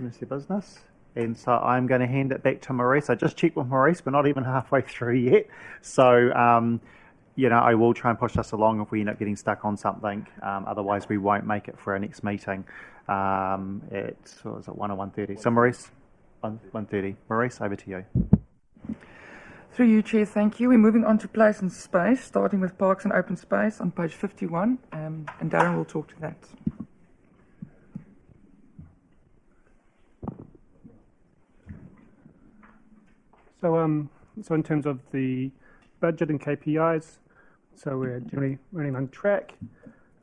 finish their business. And so I'm going to hand it back to Maurice. I just checked with Maurice, we're not even halfway through yet. So, I will try and push us along if we end up getting stuck on something. Otherwise, we won't make it for our next meeting. It's 1 or 1:30. So, Maurice, 1:30. Maurice, over to you. Through you, Chair, thank you. We're moving on to place and space, starting with parks and open space on page 51, and Darren will talk to that. So in terms of the budget and KPIs, so we're generally running on track.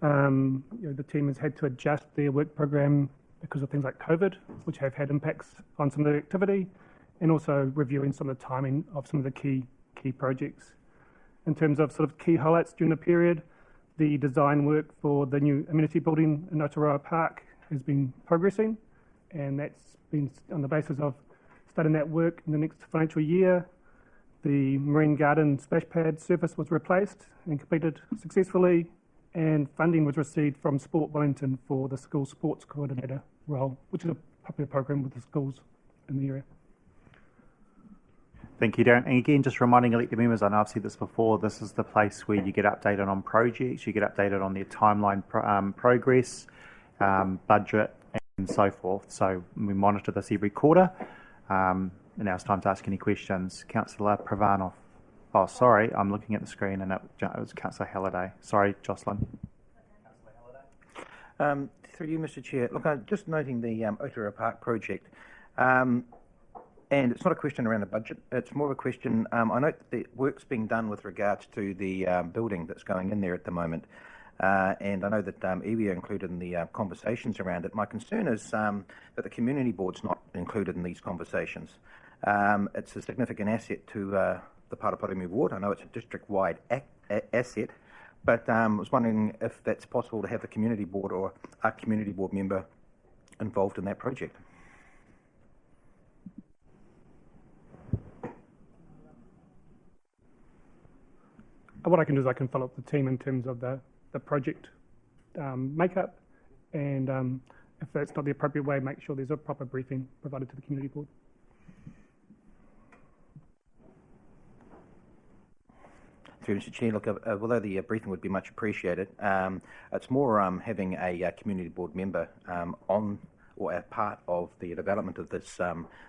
The team has had to adjust their work program because of things like COVID, which have had impacts on some of their activity, and also reviewing some of the timing of some of the key projects. In terms of sort of key highlights during the period, the design work for the new amenity building in Aotearoa Park has been progressing, and that's been on the basis of starting that work in the next financial year. The marine garden splash pad surface was replaced and completed successfully, and funding was received from Sport Wellington for the school sports coordinator role, which is a popular program with the schools in the area. Thank you, Darren. And again, just reminding elected members, I know I've said this before, this is the place where you get updated on projects, you get updated on their timeline progress, budget, and so forth. So we monitor this every quarter. And now it's time to ask any questions. Councillor Pravanov. Oh, sorry, I'm looking at the screen and it was Councillor Halliday. Sorry, Jocelyn. Through you, Mr. Chair. Look, I'm just noting the Aotearoa Park project. And it's not a question around the budget, it's more of a question, I note that the work's being done with regards to the building that's going in there at the moment. And I know that iwi are included in the conversations around it. My concern is that the community board's not included in these conversations. It's a significant asset to the Paraparaumu ward. I know it's a district-wide asset, but I was wondering if that's possible to have the community board or a community board member involved in that project. What I can do is I can follow up the team in terms of the project makeup, and if that's not the appropriate way, make sure there's a proper briefing provided to the community board. Through Mr. Chair, look, although the briefing would be much appreciated, it's more having a community board member on or a part of the development of this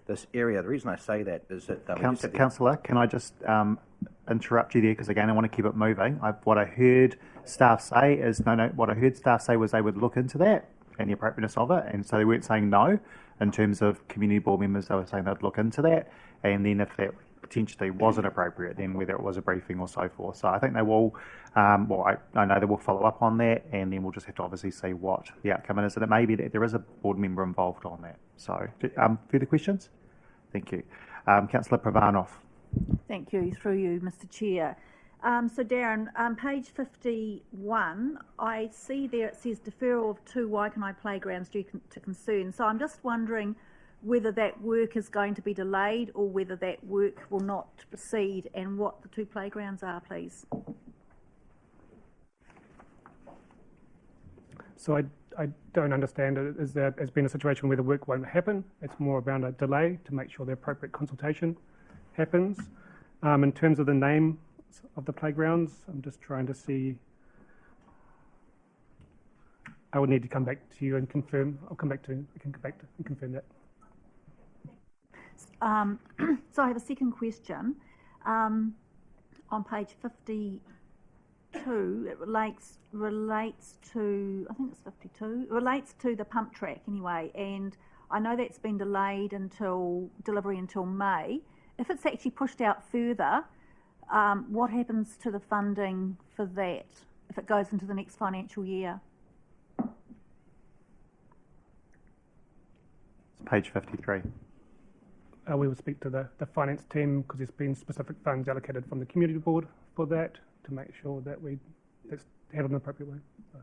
this area. The reason I say that is that Councillor, can I just interrupt you there, because again I want to keep it moving. What I heard staff say is what I heard staff say was they would look into that and the appropriateness of it, and so they weren't saying no in terms of community board members. They were saying they'd look into that, and then if that potentially wasn't appropriate, then whether it was a briefing or so forth. So I think they will, I know they will follow up on that, and then we'll just have to obviously see what the outcome is. And it may be that there is a board member involved on that. So further questions? Thank you. Councillor Pravanov. Thank you. Through you, Mr. Chair. So Darren, page 51, I see there it says deferral of 2 Waikanai playgrounds due to concern. So I'm just wondering whether that work is going to be delayed or whether that work will not proceed, and what the 2 playgrounds are, please. So I don't understand it as there has been a situation where the work won't happen. It's more around a delay to make sure the appropriate consultation happens. In terms of the name of the playgrounds, I'm just trying to see. I would need to come back to you and confirm. I can come back to and confirm that. So I have a second question. On page 52, it relates to, I think it's 52, it relates to the pump track anyway, and I know that's been delayed until delivery until May. If it's actually pushed out further, what happens to the funding for that if it goes into the next financial year? It's page 53. We will speak to the finance team, because there's been specific funds allocated from the community board for that to make sure that that's handled in an appropriate way. So.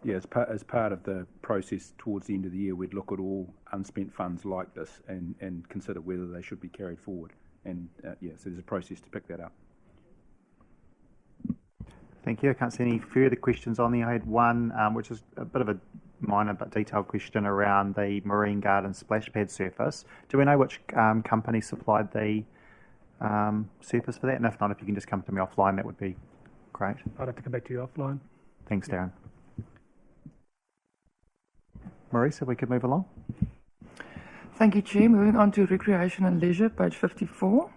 Yeah, as part of the process towards the end of the year, we'd look at all unspent funds like this and consider whether they should be carried forward. And so there's a process to pick that up. Thank you. I can't see any further questions on there. I had one, which is a bit of a minor but detailed question around the marine garden splash pad surface. Do we know which company supplied the surface for that? And if not, if you can just come to me offline, that would be great. I'd have to come back to you offline. Thanks, Darren. Maurice, if we could move along. Thank you, Chair. Moving on to recreation and leisure, page 54.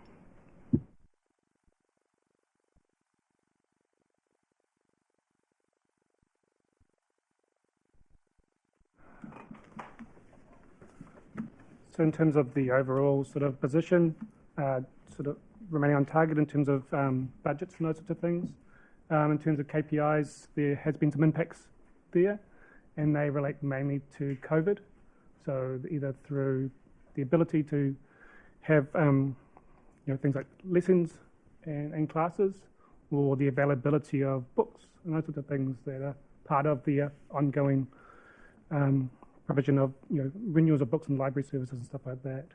So in terms of the overall sort of position, sort of remaining on target in terms of budgets and those sorts of things. In terms of KPIs, there has been some impacts there, and they relate mainly to COVID. So either through the ability to have things like lessons and classes, or the availability of books and those sorts of things that are part of the ongoing provision of renewals of books and library services and stuff like that.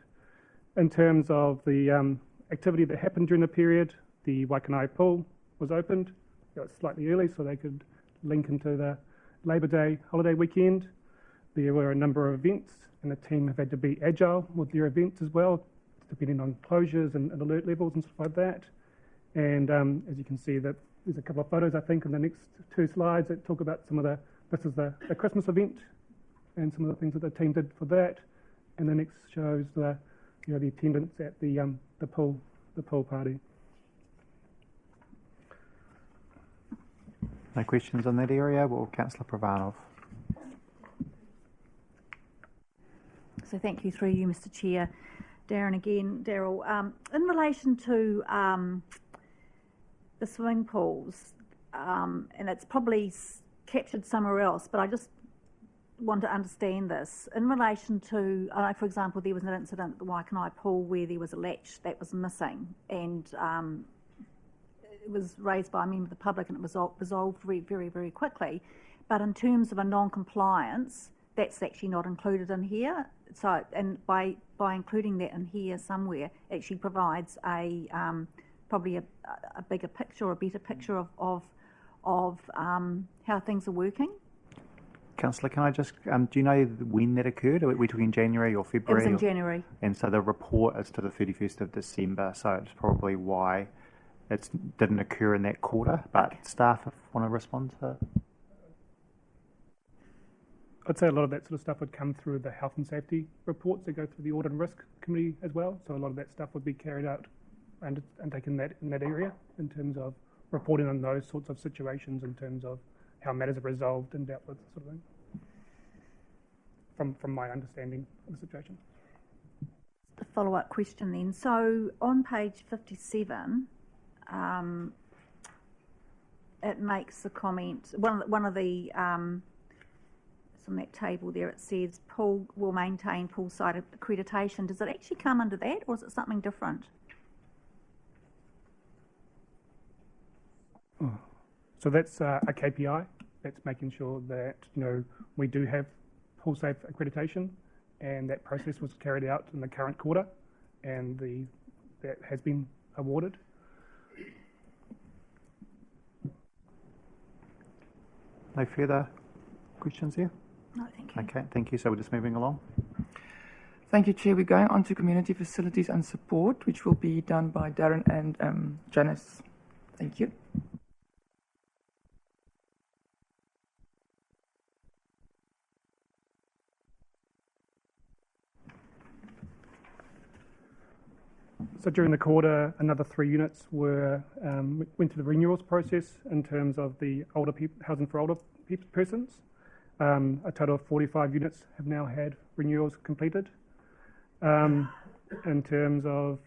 In terms of the activity that happened during the period, the Waikanai pool was opened. It was slightly early so they could link into the Labour Day holiday weekend. There were a number of events and the team have had to be agile with their events as well, depending on closures and alert levels and stuff like that. And as you can see, that there's a couple of photos I think in the next two slides that talk about some of this is the Christmas event and some of the things that the team did for that. And the next shows the attendance at the pool party. No questions on that area? Well, Councillor Pravanov. So thank you through you, Mr. Chair. Darren again, Daryl. In relation to the swimming pools, and it's probably captured somewhere else, but I just want to understand this. In relation to, for example, there was an incident at the Waikanai pool where there was a latch that was missing, and it was raised by a member of the public and it was resolved very, very, very quickly. But in terms of a non-compliance, that's actually not included in here. So, and by including that in here somewhere, it actually provides a probably a bigger picture, or a better picture of how things are working. Councillor, can I just, do you know when that occurred? Are we talking January or February? It was in January. And so the report is to the 31st of December, so it's probably why it didn't occur in that quarter. But okay. Staff want to respond to that? I'd say a lot of that sort of stuff would come through the health and safety reports that go through the audit and risk committee as well. So a lot of that stuff would be carried out and taken in that area in terms of reporting on those sorts of situations, in terms of how matters are resolved and dealt with, sort of thing. From my understanding of the situation. A follow-up question then. So on page 57, it makes the comment. One of the on that table there, it says pool will maintain poolside accreditation. Does it actually come under that, or is it something different? So that's a KPI. That's making sure that we do have pool safe accreditation, and that process was carried out in the current quarter, and that has been awarded. No further questions here? No, thank you. Okay, thank you. So we're just moving along. Thank you, Chair. We're going on to community facilities and support, which will be done by Darren and Janice. Thank you. So during the quarter, another 3 units went through the renewals process in terms of the housing for older persons. A total of 45 units have now had renewals completed. In terms of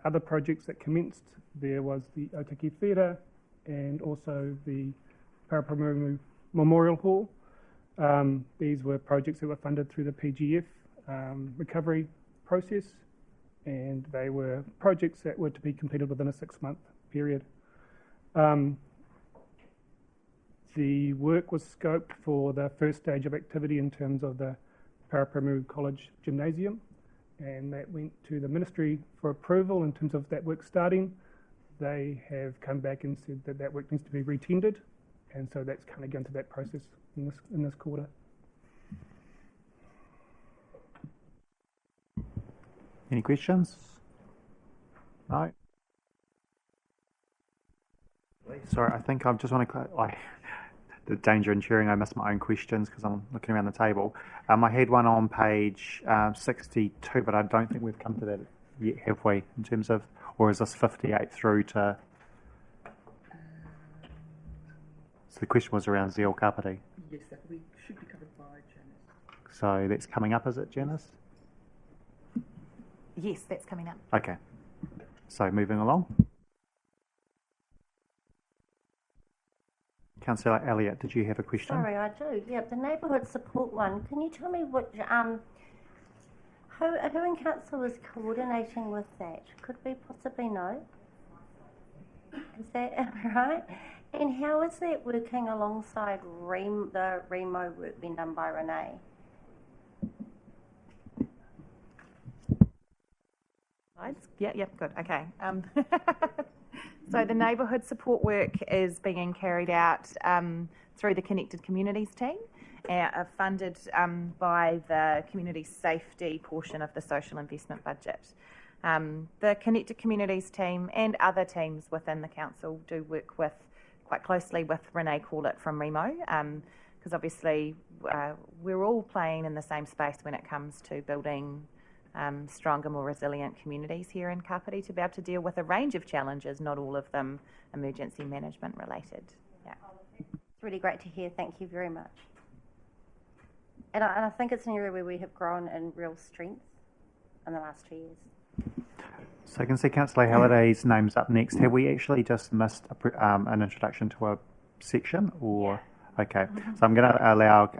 other projects that commenced, there was the Otaki Theatre and also the Paraparaumu Memorial Hall. These were projects that were funded through the PGF recovery process, and they were projects that were to be completed within a 6-month period. The work was scoped for the first stage of activity in terms of the Paraparaumu College Gymnasium, and that went to the Ministry for approval in terms of that work starting. they have come back and said that that work needs to be retendered, and so that's kind of going through that process in this quarter. Any questions? No? Sorry, I think I just want to... the danger in sharing, I missed my own questions because I'm looking around the table. I had one on page 62, but I don't think we've come to that yet, have we, in terms of... Or is this 58 through to... So the question was around Zeal Kāpiti. Yes, that should be covered by Janice. So that's coming up, is it, Janice? Yes, that's coming up. Okay. So moving along. Councillor Elliott, did you have a question? Sorry, I do. Yeah, the neighbourhood support one. Can you tell me which who in council is coordinating with that? Could we possibly know? Is that right? And how is that working alongside the Remo work being done by Renee? Yeah, good. Okay. So the neighbourhood support work is being carried out through the Connected Communities team, funded by the community safety portion of the social investment budget. The Connected Communities team and other teams within the council do work quite closely with Renee Corlett from Remo, because obviously we're all playing in the same space when it comes to building stronger, more resilient communities here in Kāpiti to be able to deal with a range of challenges, not all of them emergency management related. Yeah. It's really great to hear. Thank you very much. And I think it's an area where we have grown in real strength in the last 2 years. So I can see Councillor Halliday's name's up next. Have we actually just missed an introduction to a section? Or yeah. Okay, so I'm going to allow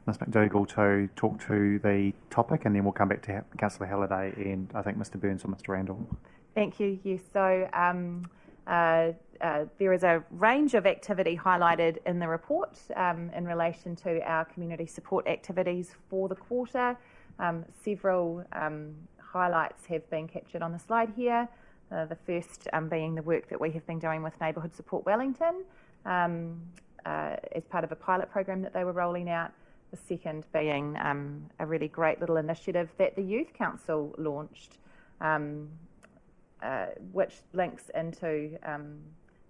Ms McDougall to talk to the topic, and then we'll come back to Councillor Halliday and I think Mr Burns or Mr Randall. Thank you. Yes, so there is a range of activity highlighted in the report in relation to our community support activities for the quarter. Several highlights have been captured on the slide here. The first being the work that we have been doing with Neighbourhood Support Wellington as part of a pilot program that they were rolling out. The second being a really great little initiative that the Youth Council launched, which links into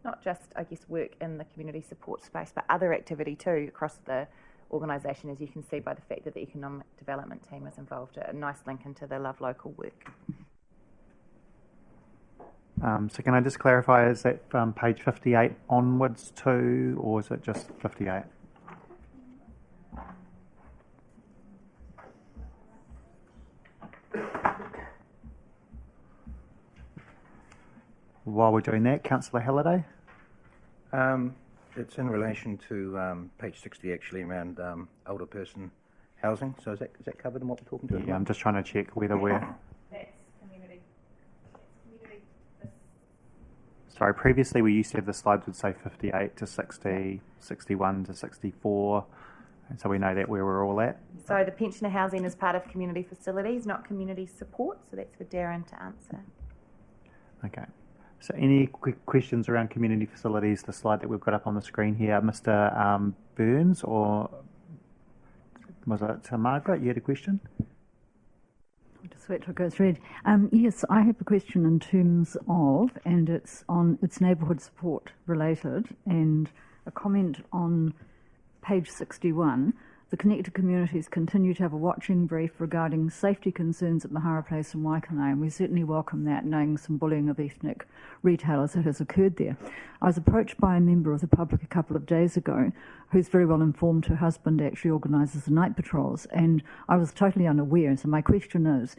not just, I guess, work in the community support space, but other activity too across the organisation, as you can see by the fact that the economic development team is involved. A nice link into the Love Local work. So can I just clarify, is that from page 58 onwards too, or is it just 58? While we're doing that, Councillor Halliday? It's in relation to page 60 actually, around older person housing. So is that covered in what we're talking to? Yeah, I'm just trying to check whether we're... That's community. Sorry, previously we used to have the slides would say 58 to 60, 61 to 64, and so we know that where we're all at. So the pensioner housing is part of community facilities, not community support, so that's for Darren to answer. Okay. So any quick questions around community facilities, the slide that we've got up on the screen here, Mr Burns, or was it Margaret, you had a question? I'll just wait till it goes red. Yes, I have a question in terms of, and it's neighbourhood support related, and a comment on page 61. The connected communities continue to have a watching brief regarding safety concerns at Mahara Place in Waikanae, and we certainly welcome that, knowing some bullying of ethnic retailers that has occurred there. I was approached by a member of the public a couple of days ago who's very well informed. Her husband actually organises the night patrols, and I was totally unaware. So my question is,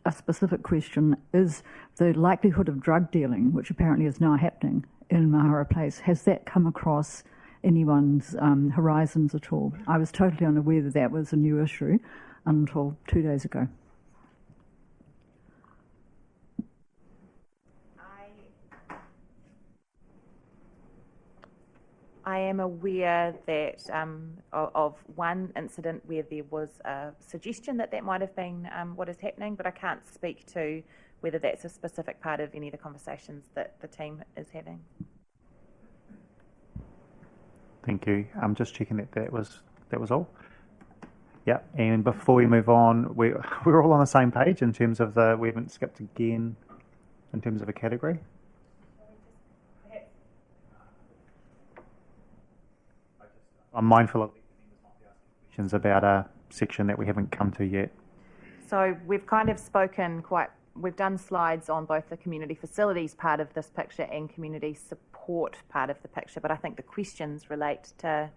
a specific question, is the likelihood of drug dealing, which apparently is now happening in Mahara Place, has that come across anyone's horizons at all? I was totally unaware that that was a new issue until 2 days ago. I am aware that of one incident where there was a suggestion that might have been what is happening, but I can't speak to whether that's a specific part of any of the conversations that the team is having. Thank you. I'm just checking that was all. Yeah, and before we move on, we're all on the same page in terms of we haven't skipped again in terms of a category. I'm mindful of questions about a section that we haven't come to yet. So we've kind of we've done slides on both the community facilities part of this picture and community support part of the picture, but I think the questions relate to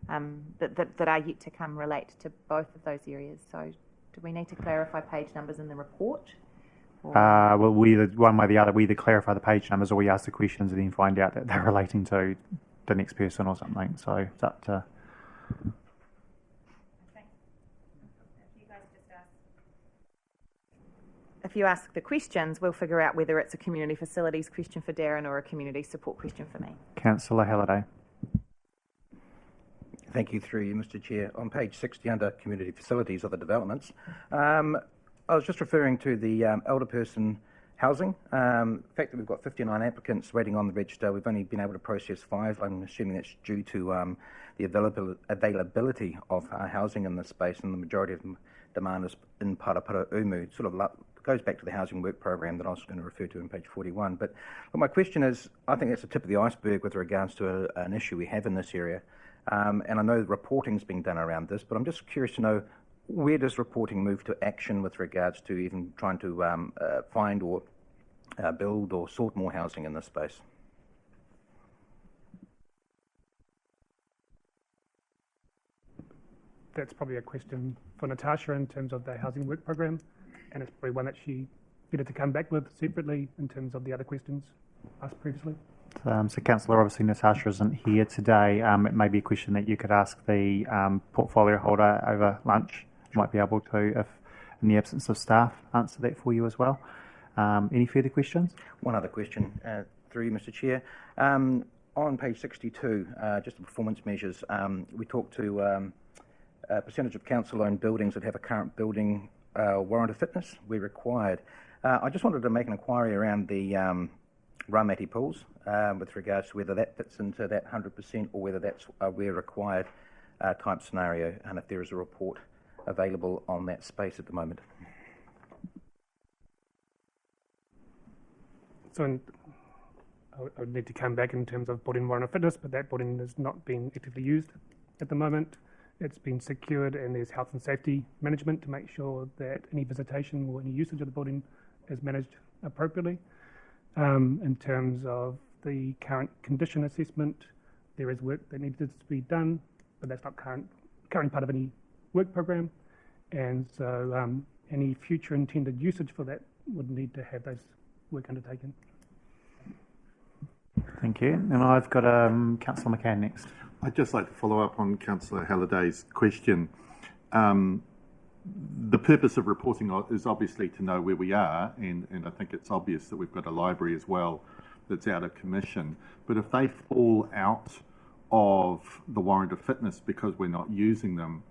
that are yet to come relate to both of those areas. So do we need to clarify page numbers in the report? Well, one way or the other, we either clarify the page numbers or we ask the questions and then find out that they're relating to the next person or something. So it's up to... If you ask the questions, we'll figure out whether it's a community facilities question for Darren or a community support question for me. Councillor Halliday. Thank you, through you, Mr. Chair. On page 60, under community facilities, other developments, I was just referring to the elder person housing. The fact that we've got 59 applicants waiting on the register, we've only been able to process 5. I'm assuming that's due to the availability of housing in this space, and the majority of demand is in Parapara Umu. Sort of goes back to the housing work program that I was going to refer to on page 41. But my question is, I think that's the tip of the iceberg with regards to an issue we have in this area. And I know reporting's being done around this, but I'm just curious to know, where does reporting move to action with regards to even trying to find or build or sort more housing in this space? That's probably a question for Natasha in terms of the housing work program, and it's probably one that she better to come back with separately in terms of the other questions asked previously. So, Councillor, obviously Natasha isn't here today. It may be a question that you could ask the portfolio holder over lunch. Might be able to, if in the absence of staff, answer that for you as well. Any further questions? One other question, through you, Mr. Chair. On page 62, just the performance measures, we talked to a percentage of council-owned buildings that have a current building warrant of fitness where required. I just wanted to make an inquiry around the Raumati pools with regards to whether that fits into that 100% or whether that's a where required type scenario, and if there is a report available on that space at the moment. So I would need to come back in terms of building warrant of fitness, but that building is not being actively used at the moment. It's been secured, and there's health and safety management to make sure that any visitation or any usage of the building is managed appropriately. In terms of the current condition assessment, there is work that needs to be done, but that's not currently part of any work program, and so any future intended usage for that would need to have those work undertaken. Thank you. And I've got Councillor McCann next. I'd just like to follow up on Councillor Halliday's question. The purpose of reporting is obviously to know where we are, and I think it's obvious that we've got a library as well that's out of commission. But if they fall out of the warrant of fitness because we're not using them,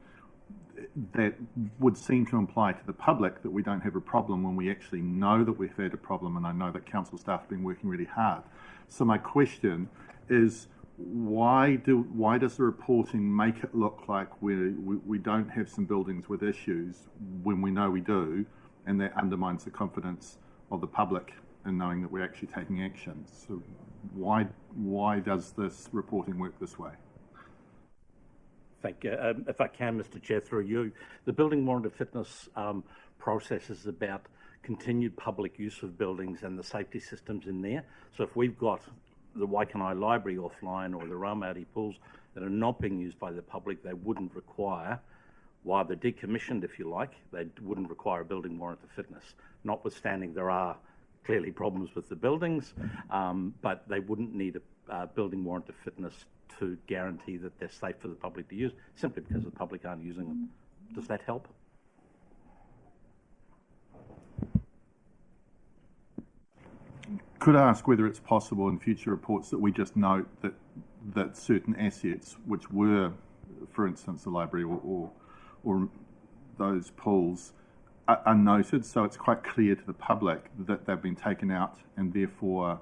that would seem to imply to the public that we don't have a problem when we actually know that we've had a problem, and I know that council staff have been working really hard. So my question is, why does the reporting make it look like we don't have some buildings with issues when we know we do, and that undermines the confidence of the public in knowing that we're actually taking action? So why does this reporting work this way? Thank you. If I can, Mr. Chair, through you, the building warrant of fitness process is about continued public use of buildings and the safety systems in there. So if we've got the Waikanae Library offline or the Raumati pools that are not being used by the public, they wouldn't require, while they're decommissioned, if you like, they wouldn't require a building warrant of fitness. Notwithstanding, there are clearly problems with the buildings, but they wouldn't need a building warrant of fitness to guarantee that they're safe for the public to use, simply because the public aren't using them. Does that help? Could I ask whether it's possible in future reports that we just note that certain assets, which were, for instance, the library or those pools, are noted, so it's quite clear to the public that they've been taken out and therefore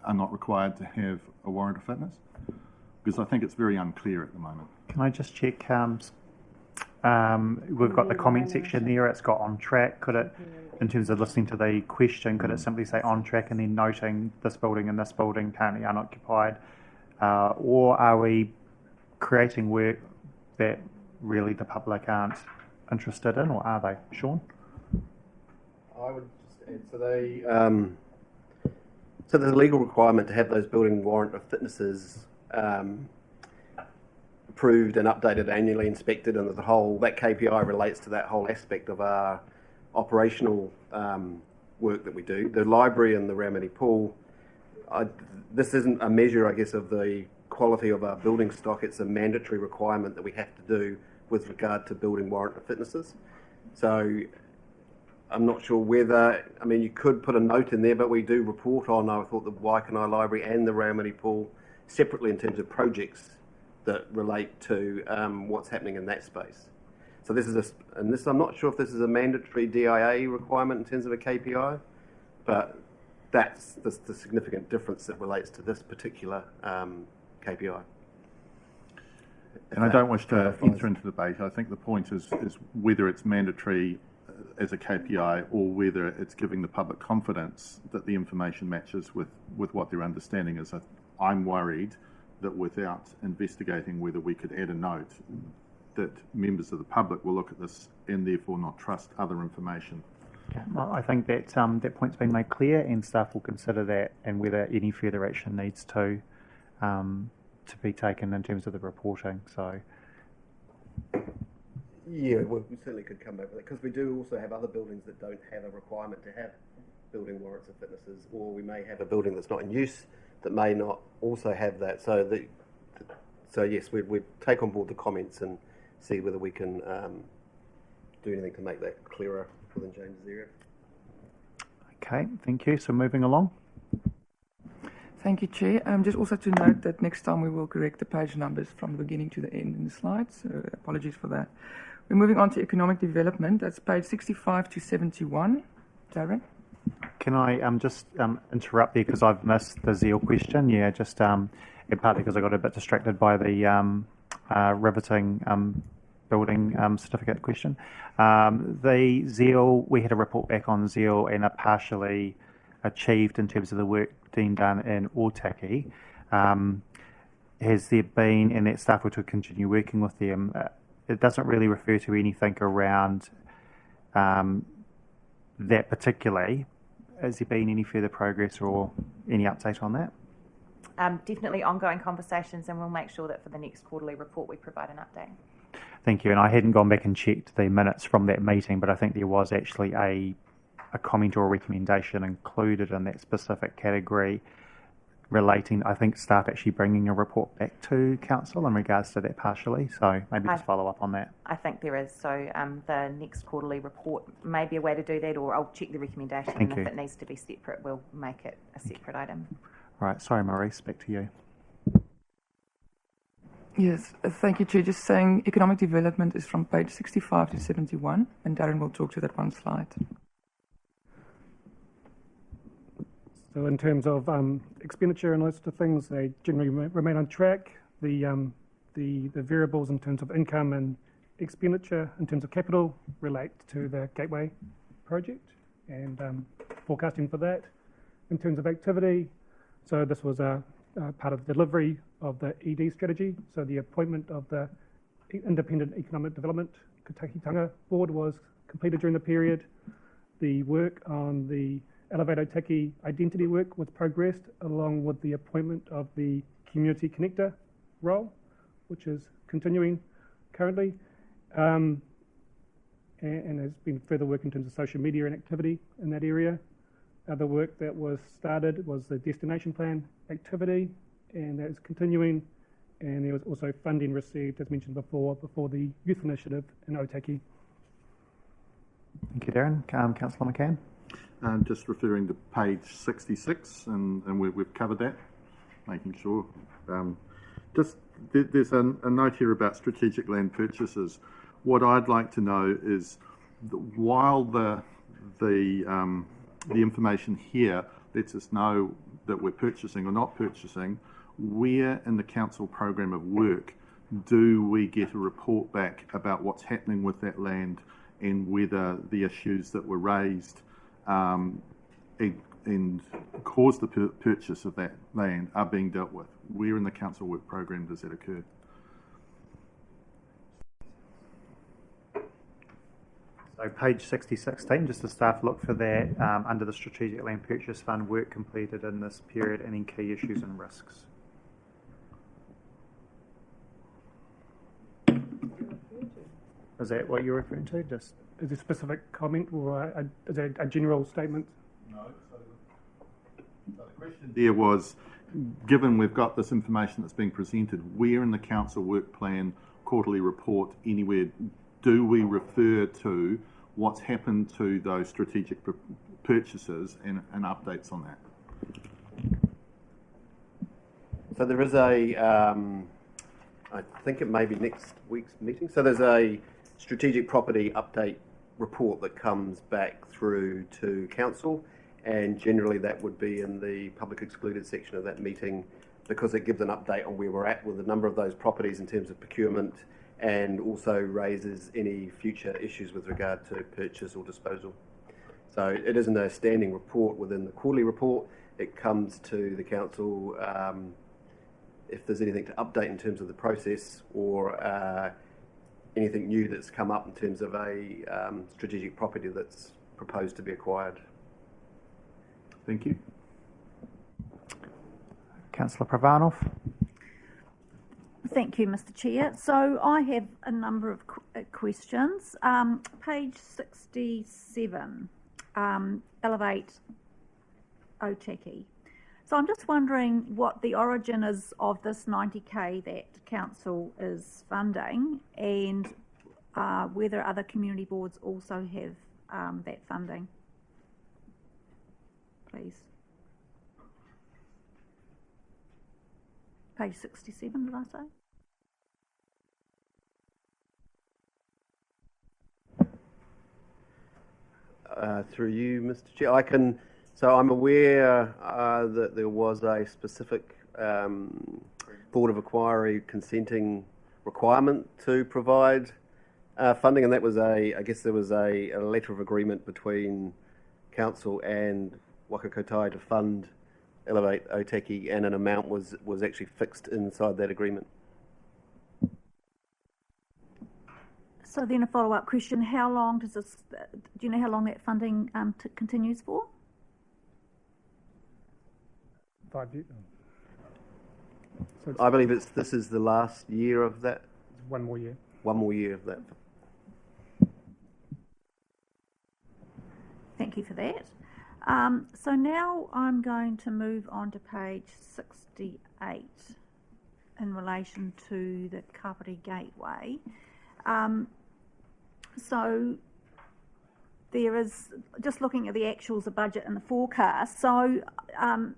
are not required to have a warrant of fitness? Because I think it's very unclear at the moment. Can I just check? We've got the comment section there. It's got on track. Could it, in terms of listening to the question, could it simply say on track and then noting this building and this building currently unoccupied? Or are we creating work that really the public aren't interested in, or are they? Sean? I would just add, so there's a legal requirement to have those building warrant of fitnesses approved and updated annually, inspected, and the whole, that KPI relates to that whole aspect of our operational work that we do. The library and the Raumati pool, this isn't a measure, I guess, of the quality of our building stock. It's a mandatory requirement that we have to do with regard to building warrant of fitnesses. So I'm not sure whether, I mean, you could put a note in there, but we do report on, I thought, the Waikanae Library and the Raumati pool separately in terms of projects that relate to what's happening in that space. So this is I'm not sure if this is a mandatory DIA requirement in terms of a KPI, but that's the significant difference that relates to this particular KPI. And I don't wish to enter into debate. I think the point is whether it's mandatory as a KPI or whether it's giving the public confidence that the information matches with what their understanding is. I'm worried that without investigating whether we could add a note, that members of the public will look at this and therefore not trust other information. Okay. Well, I think that that point's been made clear, and staff will consider that and whether any further action needs to be taken in terms of the reporting. So, yeah, well, we certainly could come back with it because we do also have other buildings that don't have a requirement to have building warrants of fitnesses, or we may have a building that's not in use that may not also have that. So yes, we take on board the comments and see whether we can do anything to make that clearer within James's area. Okay, thank you. So moving along. Thank you, Chair. Just also to note that next time we will correct the page numbers from the beginning to the end in the slides. So apologies for that. We're moving on to economic development. That's page 65 to 71. Darren? Can I just interrupt there because I've missed the zeal question? Yeah, just and partly because I got a bit distracted by the riveting building certificate question. The zeal, we had a report back on zeal and are partially achieved in terms of the work being done in Otaki. Has there been, and that staff were to continue working with them, it doesn't really refer to anything around that particularly. Has there been any further progress or any update on that? Definitely ongoing conversations, and we'll make sure that for the next quarterly report we provide an update. Thank you. And I hadn't gone back and checked the minutes from that meeting, but I think there was actually a comment or a recommendation included in that specific category relating, I think, staff actually bringing a report back to council in regards to that partially. So maybe just follow up on that. I think there is. So the next quarterly report may be a way to do that, or I'll check the recommendation. Thank and you. If it needs to be separate, we'll make it a separate item. Right. Sorry, Maurice, back to you. Yes, thank you, Chair. Just saying economic development is from page 65 to 71, and Darren will talk to that one slide. So in terms of expenditure and those sort of things, they generally remain on track. The variables in terms of income and expenditure in terms of capital relate to the Gateway project and forecasting for that. In terms of activity, so this was a part of the delivery of the ED strategy. So the appointment of the Independent Economic Development Katakitanga Board was completed during the period. The work on the Elevator Taki identity work was progressed along with the appointment of the Community Connector role, which is continuing currently. And there's been further work in terms of social media and activity in that area. Other work that was started was the destination plan activity, and that is continuing. And there was also funding received, as mentioned before the youth initiative in Otaki. Thank you, Darren. Councillor McCann. Just referring to page 66, and we've covered that, making sure. There's a note here about strategic land purchases. What I'd like to know is while the information here lets us know that we're purchasing or not purchasing, where in the council program of work do we get a report back about what's happening with that land and whether the issues that were raised and caused the purchase of that land are being dealt with? Where in the council work program does that occur? So page 6016, just the staff look for that under the Strategic Land Purchase Fund, work completed in this period and then key issues and risks. Is that what you're referring to? Just Is it a specific comment or is it a general statement? No. So the question there was, given we've got this information that's being presented, where in the council work plan quarterly report anywhere do we refer to what's happened to those strategic purchases and updates on that? So there is I think it may be next week's meeting. So there's a strategic property update report that comes back through to council, and generally that would be in the public excluded section of that meeting, because it gives an update on where we're at with a number of those properties in terms of procurement, and also raises any future issues with regard to purchase or disposal. So it isn't a standing report within the quarterly report. It comes to the council if there's anything to update in terms of the process, or anything new that's come up in terms of a strategic property that's proposed to be acquired. Thank you. Councillor Pravanov. Thank you, Mr. Chair. So I have a number of questions. Page 67, Elevate Otaki. So I'm just wondering what the origin is of this 90k that council is funding, and whether other community boards also have that funding, please. Page 67, did I say? Through you, Mr. Chair, so I'm aware that there was a specific Board of Inquiry consenting requirement to provide funding, and that was I guess there was a letter of agreement between council and Waka Kotai to fund Elevate Otaki, and an amount was actually fixed inside that agreement. So then a follow-up question, how long does this, do you know how long that funding continues for? 5 years. So I believe this is the last year of that. One more year. One more year of that. Thank you for that. So now I'm going to move on to page 68 in relation to the Kāpiti Gateway. So there is, just looking at the actuals, the budget and the forecast, so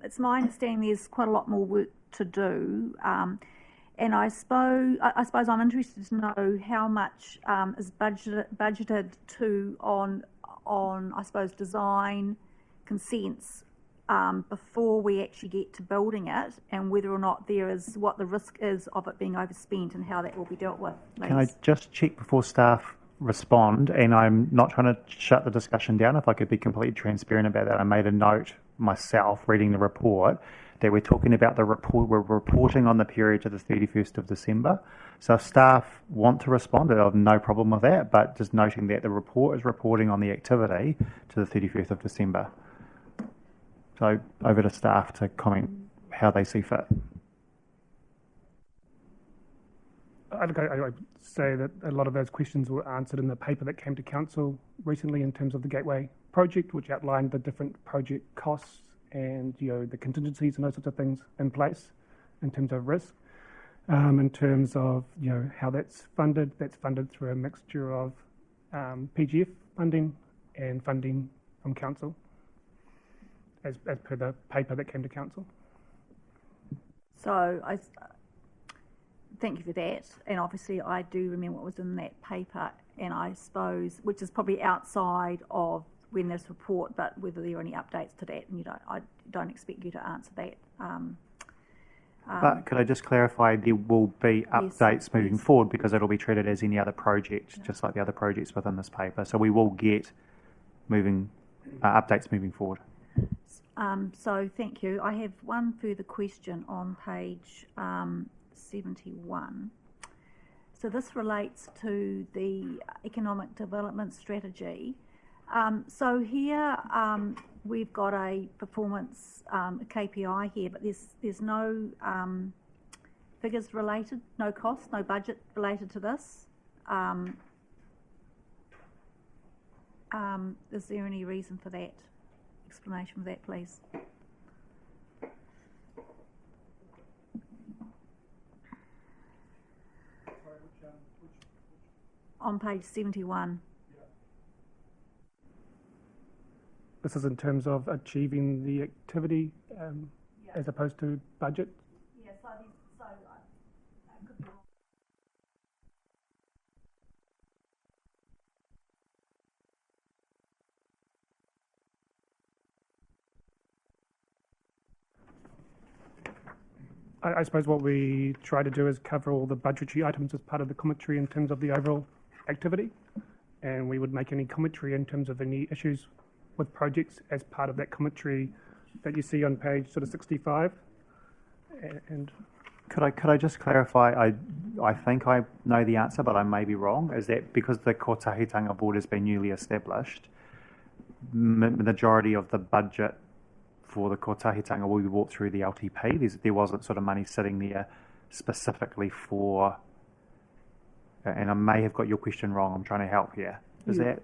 it's my understanding there's quite a lot more work to do, and I suppose I'm interested to know how much is budgeted to on I suppose design consents before we actually get to building it, and whether or not there is, what the risk is of it being overspent and how that will be dealt with, please. Can I just check before staff respond, and I'm not trying to shut the discussion down, if I could be completely transparent about that. I made a note myself reading the report that we're talking about the report, we're reporting on the period to the 31st of December. So if staff want to respond, I have no problem with that, but just noting that the report is reporting on the activity to the 31st of December. So over to staff to comment how they see fit. I would say that a lot of those questions were answered in the paper that came to council recently in terms of the Gateway project, which outlined the different project costs and the contingencies and those sorts of things in place in terms of risk. In terms of how that's funded through a mixture of PGF funding and funding from council, as per the paper that came to council. So thank you for that. And obviously, I do remember what was in that paper, and I suppose, which is probably outside of when this report, but whether there are any updates to that, and I don't expect you to answer that. But could I just clarify, there will be updates moving forward because it'll be treated as any other project, just like the other projects within this paper. So we will get updates moving forward. So thank you. I have one further question on page 71. So this relates to the economic development strategy. So here we've got a performance KPI here, but there's no figures related, no cost, no budget related to this. Is there any reason for that? Explanation for that, please. On page 71. This is in terms of achieving the activity as opposed to budget. Yeah, so I could be wrong. I suppose what we try to do is cover all the budgetary items as part of the commentary in terms of the overall activity, and we would make any commentary in terms of any issues with projects as part of that commentary that you see on page sort of 65. And Could I just clarify? I think I know the answer, but I may be wrong. Is that because the Kotahitanga board has been newly established, majority of the budget for the Kotahitanga will be brought through the LTP? There wasn't sort of money sitting there specifically for, and I may have got your question wrong. I'm trying to help here. Is that?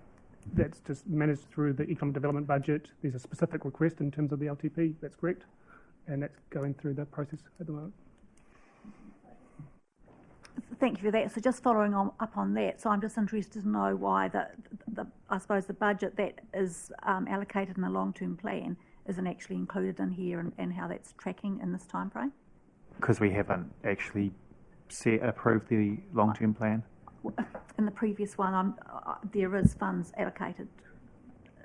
That's just managed through the economic development budget. There's a specific request in terms of the LTP, that's correct, and that's going through the process at the moment. Thank you for that. So just following up on that, so I'm just interested to know why I suppose the budget that is allocated in the long-term plan isn't actually included in here, and how that's tracking in this time frame. Because we haven't actually approved the long-term plan. In the previous one, there is funds allocated.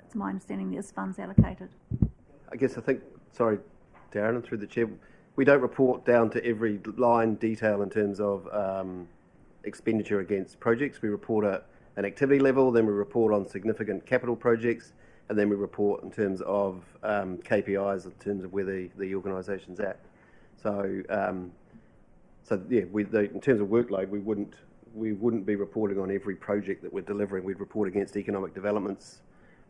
It's my understanding there's funds allocated. I guess sorry, Darren, and through the chair, we don't report down to every line detail in terms of expenditure against projects. We report at an activity level, then we report on significant capital projects, and then we report in terms of KPIs in terms of where the organisation's at. So, in terms of workload, we wouldn't be reporting on every project that we're delivering. We'd report against economic development's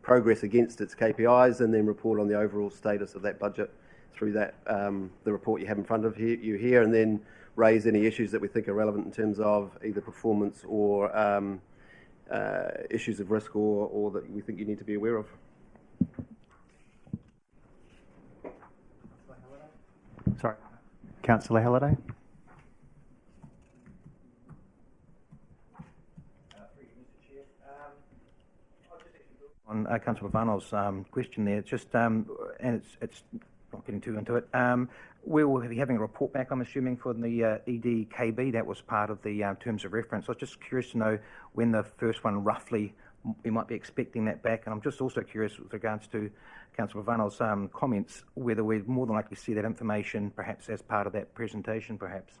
progress against its KPIs, and then report on the overall status of that budget through that the report you have in front of you here, and then raise any issues that we think are relevant in terms of either performance or issues of risk or that we think you need to be aware of. Sorry, Councillor Halliday. On Councillor Vanel's question there, it's just, and it's not getting too into it, we will be having a report back, I'm assuming, for the EDKB. That was part of the terms of reference. I was just curious to know when the first one, roughly, we might be expecting that back. And I'm just also curious with regards to Councillor Vanel's comments, whether we'd more than likely see that information perhaps as part of that presentation, perhaps.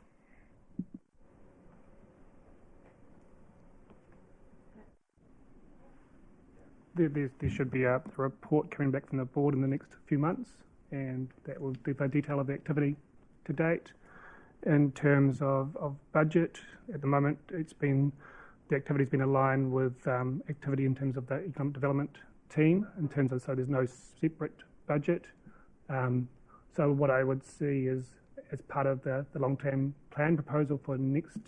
There should be a report coming back from the board in the next few months, and that will give a detail of the activity to date. In terms of budget, at the moment, the activity's been aligned with activity in terms of the economic development team, so there's no separate budget. So what I would see is, as part of the long-term plan proposal for next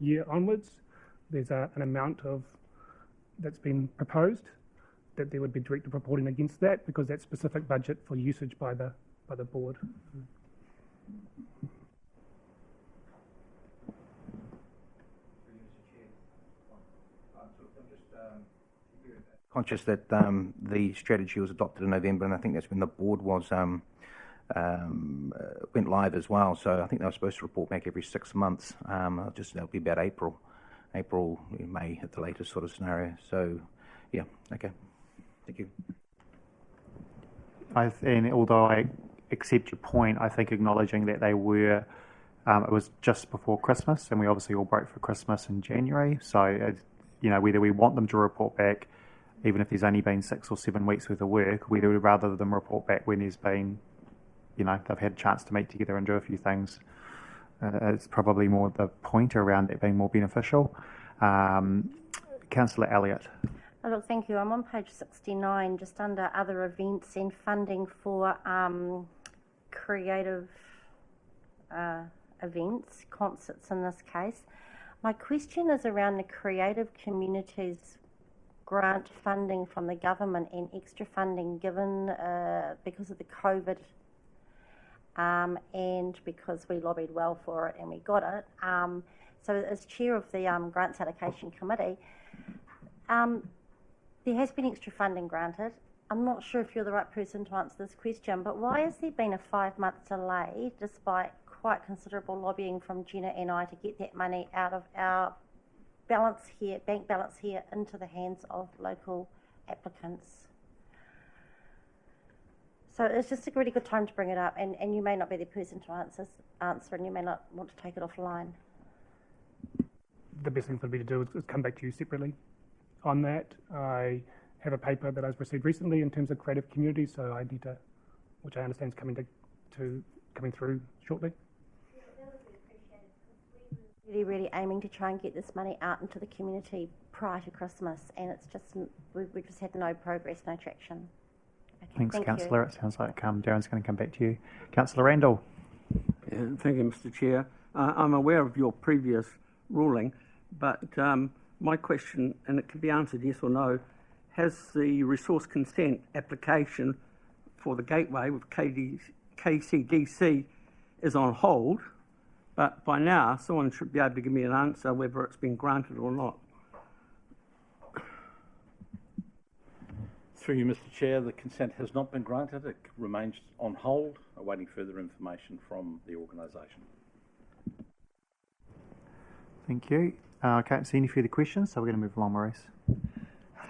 year onwards, there's an amount that's been proposed, that there would be directed reporting against that, because that's specific budget for usage by the board. Conscious that the strategy was adopted in November, and I think that's when the board was went live as well. So I think they were supposed to report back every 6 months. That'll be about April, May at the latest sort of scenario. So, yeah, okay. Thank you. And although I accept your point, I think acknowledging that they were, it was just before Christmas, and we obviously all broke for Christmas in January. So, whether we want them to report back, even if there's only been 6 or 7 weeks worth of work, whether we'd rather them report back when there's been, they've had a chance to meet together and do a few things. It's probably more the point around it being more beneficial. Councillor Elliott. Oh, look, thank you. I'm on page 69, just under other events and funding for creative events, concerts in this case. My question is around the creative communities grant funding from the government and extra funding given because of the COVID and because we lobbied well for it and we got it. So as chair of the Grants Allocation Committee, there has been extra funding granted. I'm not sure if you're the right person to answer this question, but why has there been a 5-month delay despite quite considerable lobbying from Jenna and I to get that money out of our bank balance here into the hands of local applicants? So it's just a really good time to bring it up, and you may not be the person to answer and you may not want to take it offline. The best thing for me to do is come back to you separately on that. I have a paper that I've received recently in terms of creative communities, so I need to, which I understand is coming through shortly. Yeah, that would be appreciated because we were really aiming to try and get this money out into the community prior to Christmas, and it's just we've just had no progress, no traction. Okay, Thanks, Councillor. It sounds like Darren's going to come back to you. Councillor Randall. Yeah, thank you, Mr. Chair. I'm aware of your previous ruling, but my question, and it can be answered yes or no, has the resource consent application for the gateway with KCDC is on hold, but by now someone should be able to give me an answer whether it's been granted or not. Through you, Mr. Chair, the consent has not been granted. It remains on hold, awaiting further information from the organisation. Thank you. I can't see any further questions, so we're going to move along, Maurice.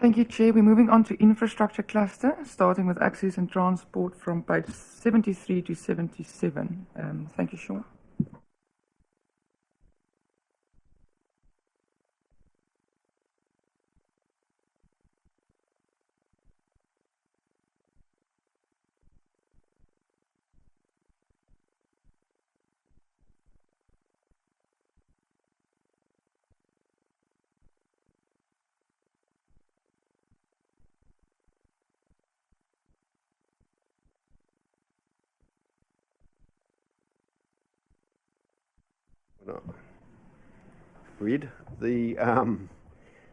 Thank you, Chair. We're moving on to infrastructure cluster, starting with access and transport from page 73 to 77. Thank you, Sean. Read the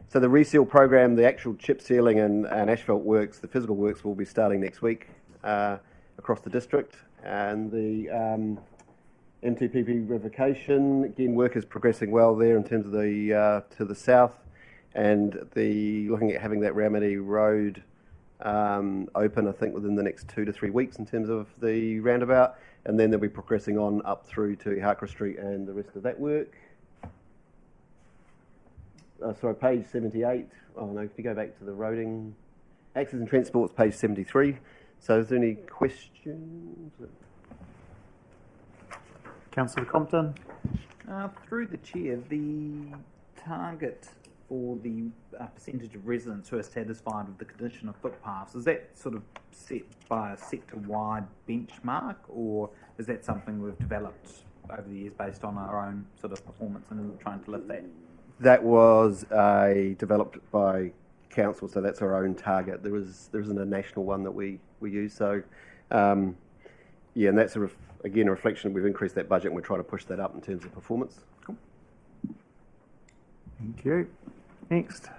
so the reseal program, the actual chip sealing and asphalt works, the physical works will be starting next week across the district, and the M2PP revocation, again, work is progressing well there in terms of the to the south, and looking at having that Ramity Road open, I think, within the next 2 to 3 weeks in terms of the roundabout, and then they'll be progressing on up through to Harker Street and the rest of that work. Sorry, page 78. Oh no, if you go back to the roading, access and transport's page 73. So is there any questions? Councillor Compton. Through the chair, the target for the percentage of residents who are satisfied with the condition of footpaths, is that sort of set by a sector-wide benchmark, or is that something we've developed over the years based on our own sort of performance and trying to lift that? That was developed by council, so that's our own target. There isn't a national one that we use. So, yeah, and that's again a reflection. We've increased that budget and we're trying to push that up in terms of performance. Cool. Thank you. Next.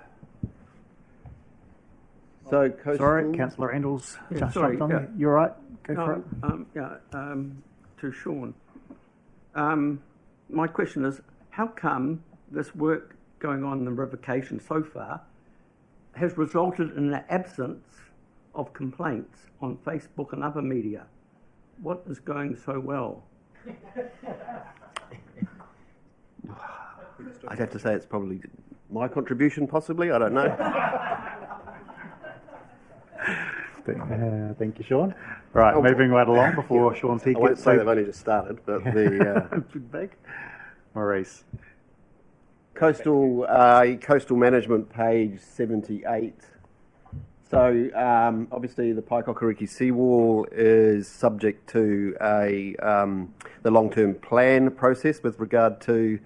So, sorry, Councillor Randall's just jumped on you. You're right. Go for it. To Sean. My question is, how come this work going on in the revocation so far has resulted in the absence of complaints on Facebook and other media? what is going so well? I'd have to say it's probably my contribution, possibly. I don't know. Thank you, Sean. Right, moving right along before Sean's head I won't gets say they've only just started, but the big. Maurice. coastal management, page 78. So obviously the Paikokariki seawall is subject to the long-term plan process with regard to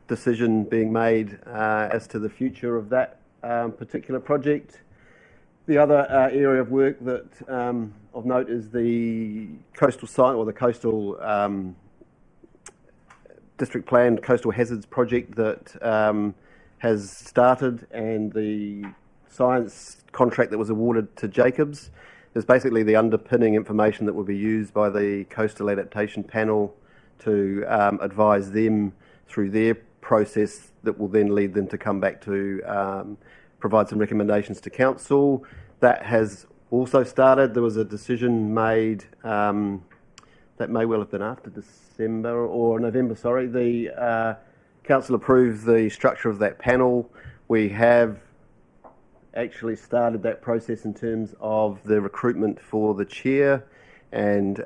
decision being made as to the future of that particular project. The other area of work that of note is the coastal site, or the coastal district planned coastal hazards project that has started, and the science contract that was awarded to Jacobs is basically the underpinning information that will be used by the Coastal Adaptation Panel to advise them through their process that will then lead them to come back to provide some recommendations to Council. That has also started. There was a decision made that may well have been after December or November, sorry. The Council approved the structure of that panel. We have actually started that process in terms of the recruitment for the chair, and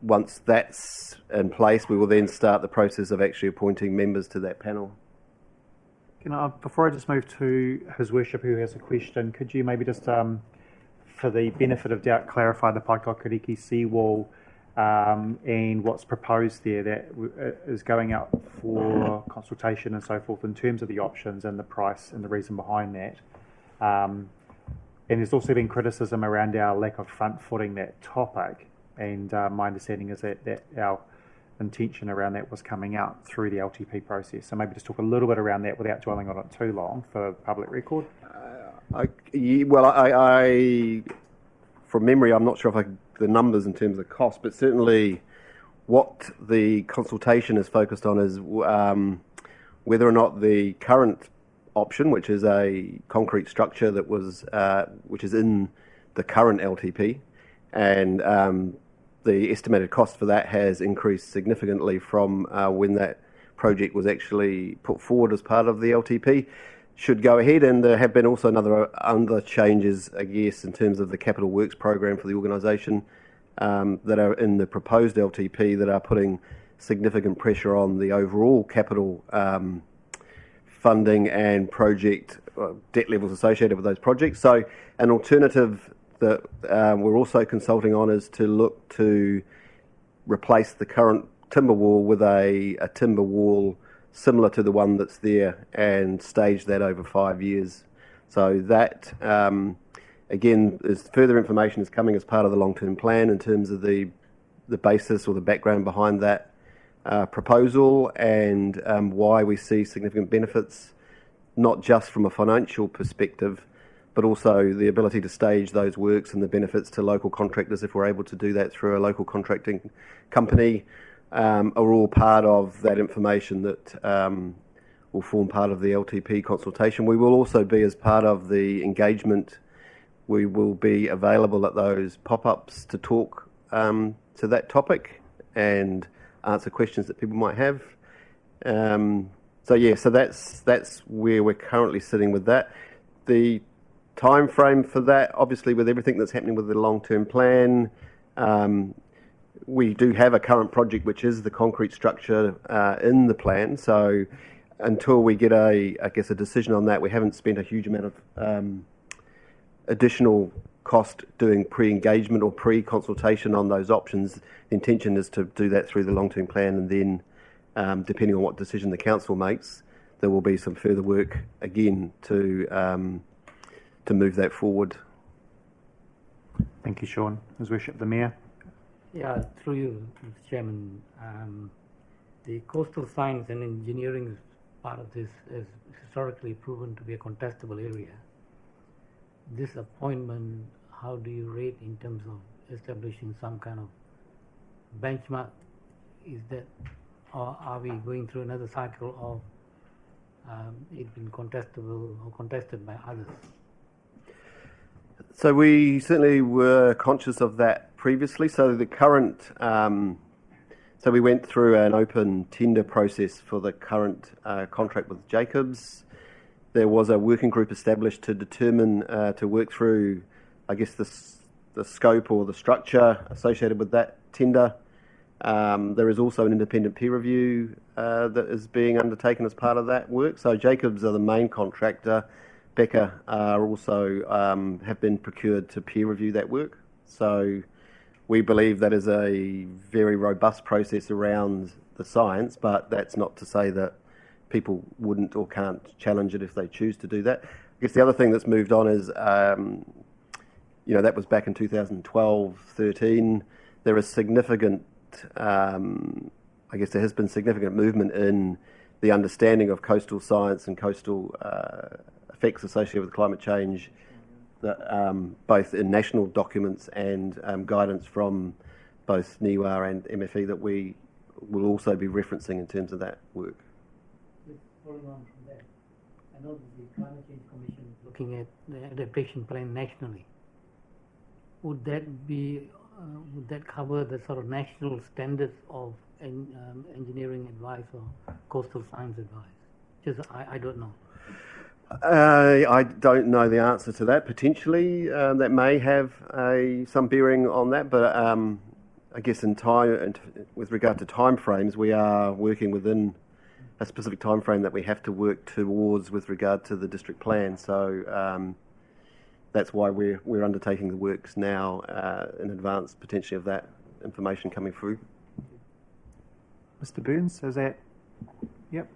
once that's in place, we will then start the process of actually appointing members to that panel. Can I, before I just move to His Worship, who has a question, could you maybe just, for the benefit of doubt, clarify the Paikokariki seawall and what's proposed there that is going out for consultation and so forth in terms of the options and the price and the reason behind that. And there's also been criticism around our lack of front-footing that topic, and my understanding is that our intention around that was coming out through the LTP process. So maybe just talk a little bit around that without dwelling on it too long for public record. From memory, I'm not sure if the numbers in terms of cost, but certainly what the consultation is focused on is whether or not the current option, which is a concrete structure that was which is in the current LTP, and the estimated cost for that has increased significantly from when that project was actually put forward as part of the LTP, should go ahead. And there have been also other changes, I guess, in terms of the capital works program for the organisation that are in the proposed LTP that are putting significant pressure on the overall capital funding and project debt levels associated with those projects. So an alternative that we're also consulting on is to look to replace the current timber wall with a timber wall similar to the one that's there and stage that over 5 years. So that, again, is further information is coming as part of the long-term plan in terms of the basis or the background behind that proposal, and why we see significant benefits, not just from a financial perspective, but also the ability to stage those works and the benefits to local contractors if we're able to do that through a local contracting company, are all part of that information that will form part of the LTP consultation. We will also be, as part of the engagement, we will be available at those pop-ups to talk to that topic and answer questions that people might have. So that's where we're currently sitting with that. The time frame for that, obviously, with everything that's happening with the long-term plan, we do have a current project which is the concrete structure in the plan. So until we get a decision on that, we haven't spent a huge amount of additional cost doing pre-engagement or pre-consultation on those options. The intention is to do that through the long-term plan, and then depending on what decision the council makes, there will be some further work again to move that forward. Thank you, Sean. His Worship the Mayor. Yeah, through you, Mr. Chairman. The coastal science and engineering part of this is historically proven to be a contestable area. This appointment, how do you rate in terms of establishing some kind of benchmark? Is that, or are we going through another cycle of it being contestable or contested by others? So we certainly were conscious of that previously. So the current, so we went through an open tender process for the current contract with Jacobs. There was a working group established to determine, to work through, I guess, the scope or the structure associated with that tender. There is also an independent peer review that is being undertaken as part of that work. So Jacobs are the main contractor. Becker are also have been procured to peer review that work. So we believe that is a very robust process around the science, but that's not to say that people wouldn't or can't challenge it if they choose to do that. I guess the other thing that's moved on is, you know, that was back in 2012, 13. There is significant, I guess there has been significant movement in the understanding of coastal science and coastal effects associated with climate change, that, both in national documents and guidance from both NIWA and MFE that we will also be referencing in terms of that work. Following on from that, I know that the Climate Change Commission is looking at the adaptation plan nationally. Would that be, would that cover the sort of national standards of engineering advice or coastal science advice? Just, I don't know. I don't know the answer to that. Potentially, that may have some bearing on that, but I guess in time, and with regard to timeframes, we are working within a specific timeframe that we have to work towards with regard to the district plan. So that's why we're undertaking the works now in advance, potentially, of that information coming through. Mr. Burns, is that? Yep.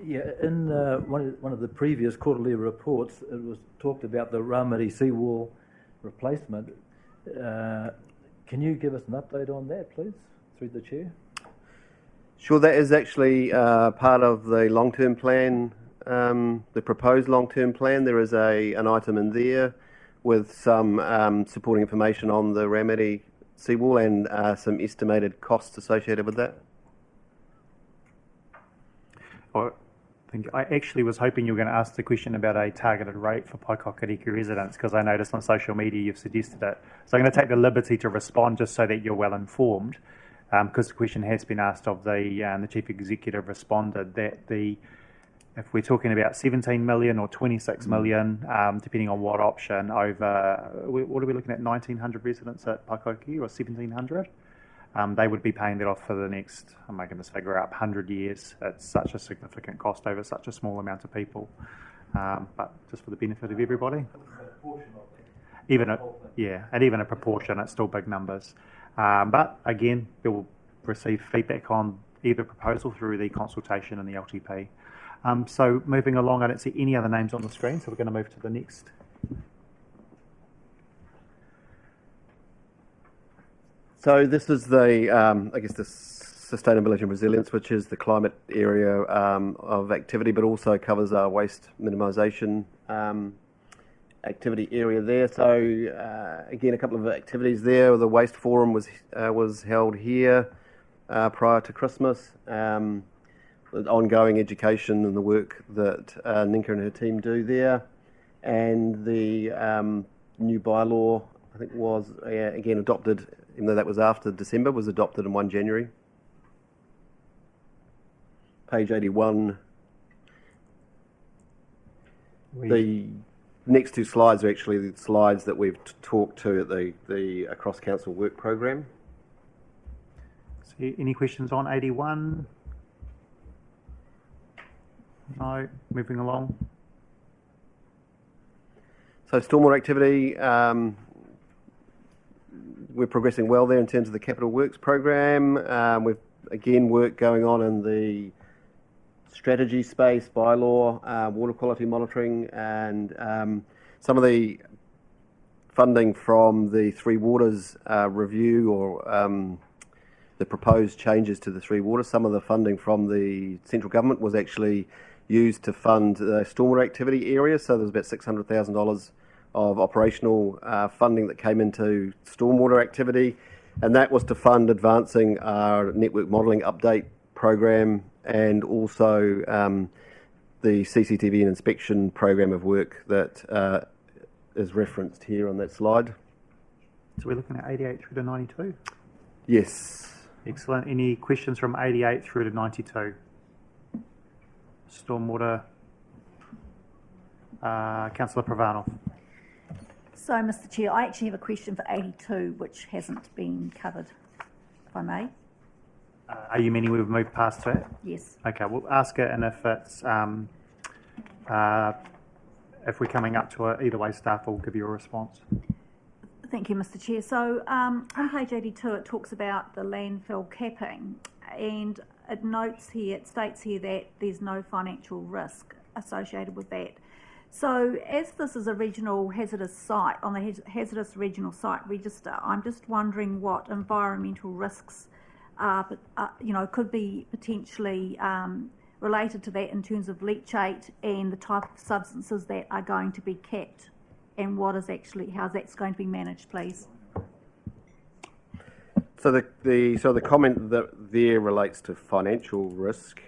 Yeah, in one of the previous quarterly reports, it was talked about the Ramari seawall replacement. Can you give us an update on that, please, through the chair? Sure, that is actually part of the long-term plan, the proposed long-term plan. There is an item in there with some supporting information on the Ramari seawall and some estimated costs associated with that. I actually was hoping you were going to ask the question about a targeted rate for Paikākāriki residents, because I noticed on social media you've suggested it. So I'm going to take the liberty to respond just so that you're well informed, because the question has been asked of the Chief Executive responded that if we're talking about 17 million or 26 million, depending on what option, over, what are we looking at, 1,900 residents at Paikākāriki or 1,700? They would be paying that off for the next, I'm making this figure up, 100 years. It's such a significant cost over such a small amount of people. But just for the benefit of everybody. Even a proportion, it's still big numbers. But again, we'll receive feedback on either proposal through the consultation and the LTP. So moving along, I don't see any other names on the screen, so we're going to move to the next. So this is the, I guess, the sustainability and resilience, which is the climate area of activity, but also covers our waste minimisation activity area there. So again, a couple of activities there. The waste forum was held here prior to Christmas. Ongoing education and the work that Ninka and her team do there, and the new bylaw, I think, was again adopted. Even though that was after December, was adopted on 1 January. Page 81. The next two slides are actually the slides that we've talked to at the Across Council work program. So any questions on 81? No. Moving along. So stormwater activity. We're progressing well there in terms of the capital works program. We've again work going on in the strategy space, bylaw, water quality monitoring, and some of the funding from the Three Waters review, or the proposed changes to the Three Waters. Some of the funding from the central government was actually used to fund the stormwater activity area. So there was about $600,000 of operational funding that came into stormwater activity, and that was to fund advancing our network modelling update program, and also the CCTV and inspection program of work that is referenced here on that slide. So we're looking at 88 through to 92? Yes. Excellent. Any questions from 88 through to 92? Stormwater, Councillor Pravanov. So, Mr Chair, I actually have a question for 82, which hasn't been covered, if I may. Are you meaning we've moved past to it? Yes. Okay, we'll ask it, and if it's if we're coming up to it, either way, staff will give you a response. Thank you, Mr Chair. So on page 82, it talks about the landfill capping, and it notes here, it states here that there's no financial risk associated with that. So as this is a regional hazardous site, on the hazardous regional site register, I'm just wondering what environmental risks could be potentially related to that in terms of leachate and the type of substances that are going to be capped, and how that's going to be managed, please. So the comment that there relates to financial risk.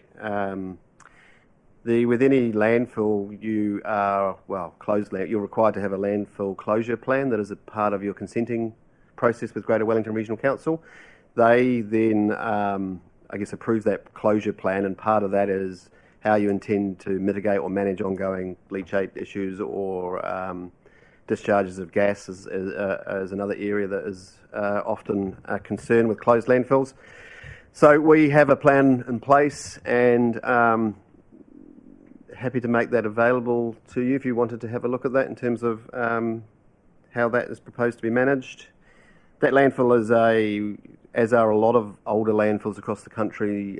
With any landfill, you're required to have a landfill closure plan that is a part of your consenting process with Greater Wellington Regional Council. They then, approve that closure plan, and part of that is how you intend to mitigate or manage ongoing leachate issues or discharges of gas is another area that is often a concern with closed landfills. So we have a plan in place, and happy to make that available to you if you wanted to have a look at that in terms of how that is proposed to be managed. That landfill is as are a lot of older landfills across the country,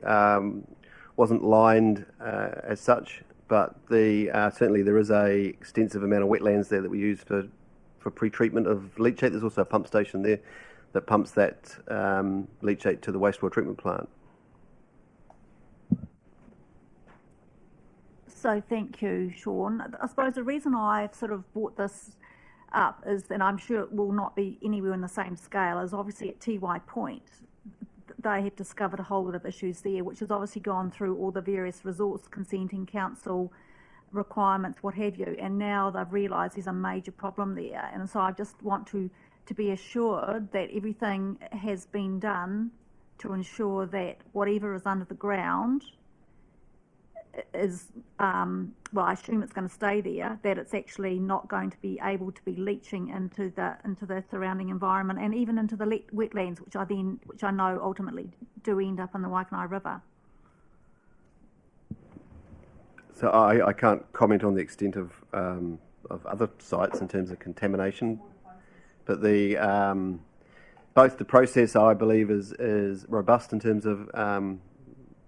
wasn't lined as such, but certainly there is a extensive amount of wetlands there that we use for pre-treatment of leachate. There's also a pump station there that pumps that leachate to the wastewater treatment plant. So thank you, Sean. I suppose the reason I've sort of brought this up is, and I'm sure it will not be anywhere in the same scale, is obviously at TY Point. They have discovered a whole lot of issues there, which has obviously gone through all the various resource consenting council requirements, what have you, and now they've realised there's a major problem there. And so I just want to be assured that everything has been done to ensure that whatever is under the ground is, I assume it's going to stay there, that it's actually not going to be able to be leaching into the surrounding environment and even into the wetlands, which I know ultimately do end up in the Waikanae River. So I can't comment on the extent of other sites in terms of contamination, but both the process, I believe, is robust in terms of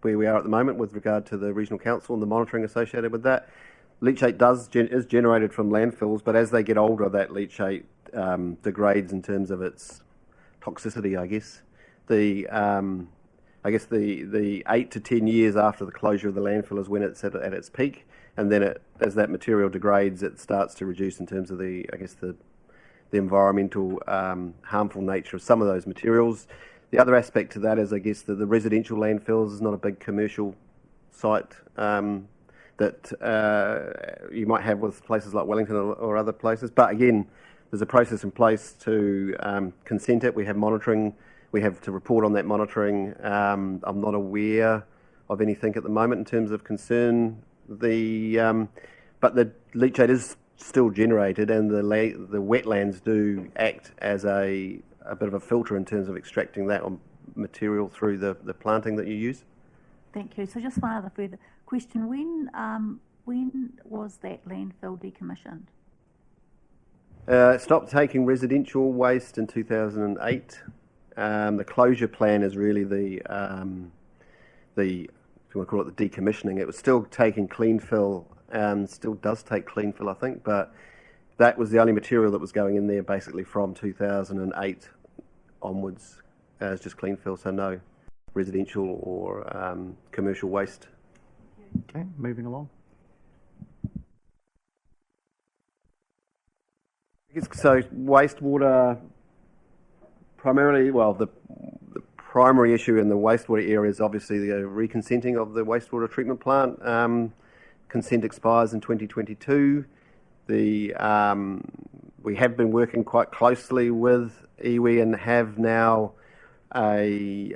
where we are at the moment with regard to the regional council and the monitoring associated with that. Leachate is generated from landfills, but as they get older, that leachate degrades in terms of its toxicity, I guess. The 8 to 10 years after the closure of the landfill is when it's at its peak, and then as that material degrades, it starts to reduce in terms of the environmental harmful nature of some of those materials. The other aspect to that is, I guess, the residential landfills is not a big commercial site that you might have with places like Wellington or other places. But again, there's a process in place to consent it. We have monitoring. We have to report on that monitoring. I'm not aware of anything at the moment in terms of concern. But the leachate is still generated, and the wetlands do act as a bit of a filter in terms of extracting that material through the planting that you use. Thank you. So just one other further question. When was that landfill decommissioned? It stopped taking residential waste in 2008. The closure plan is really the if you want to call it the decommissioning. It was still taking clean fill, still does take clean fill, I think, but that was the only material that was going in there basically from 2008 onwards as just clean fill, so no residential or commercial waste. Okay, moving along. So wastewater, primarily, the primary issue in the wastewater area is obviously the reconsenting of the wastewater treatment plant. Consent expires in 2022. we have been working quite closely with iwi and have now a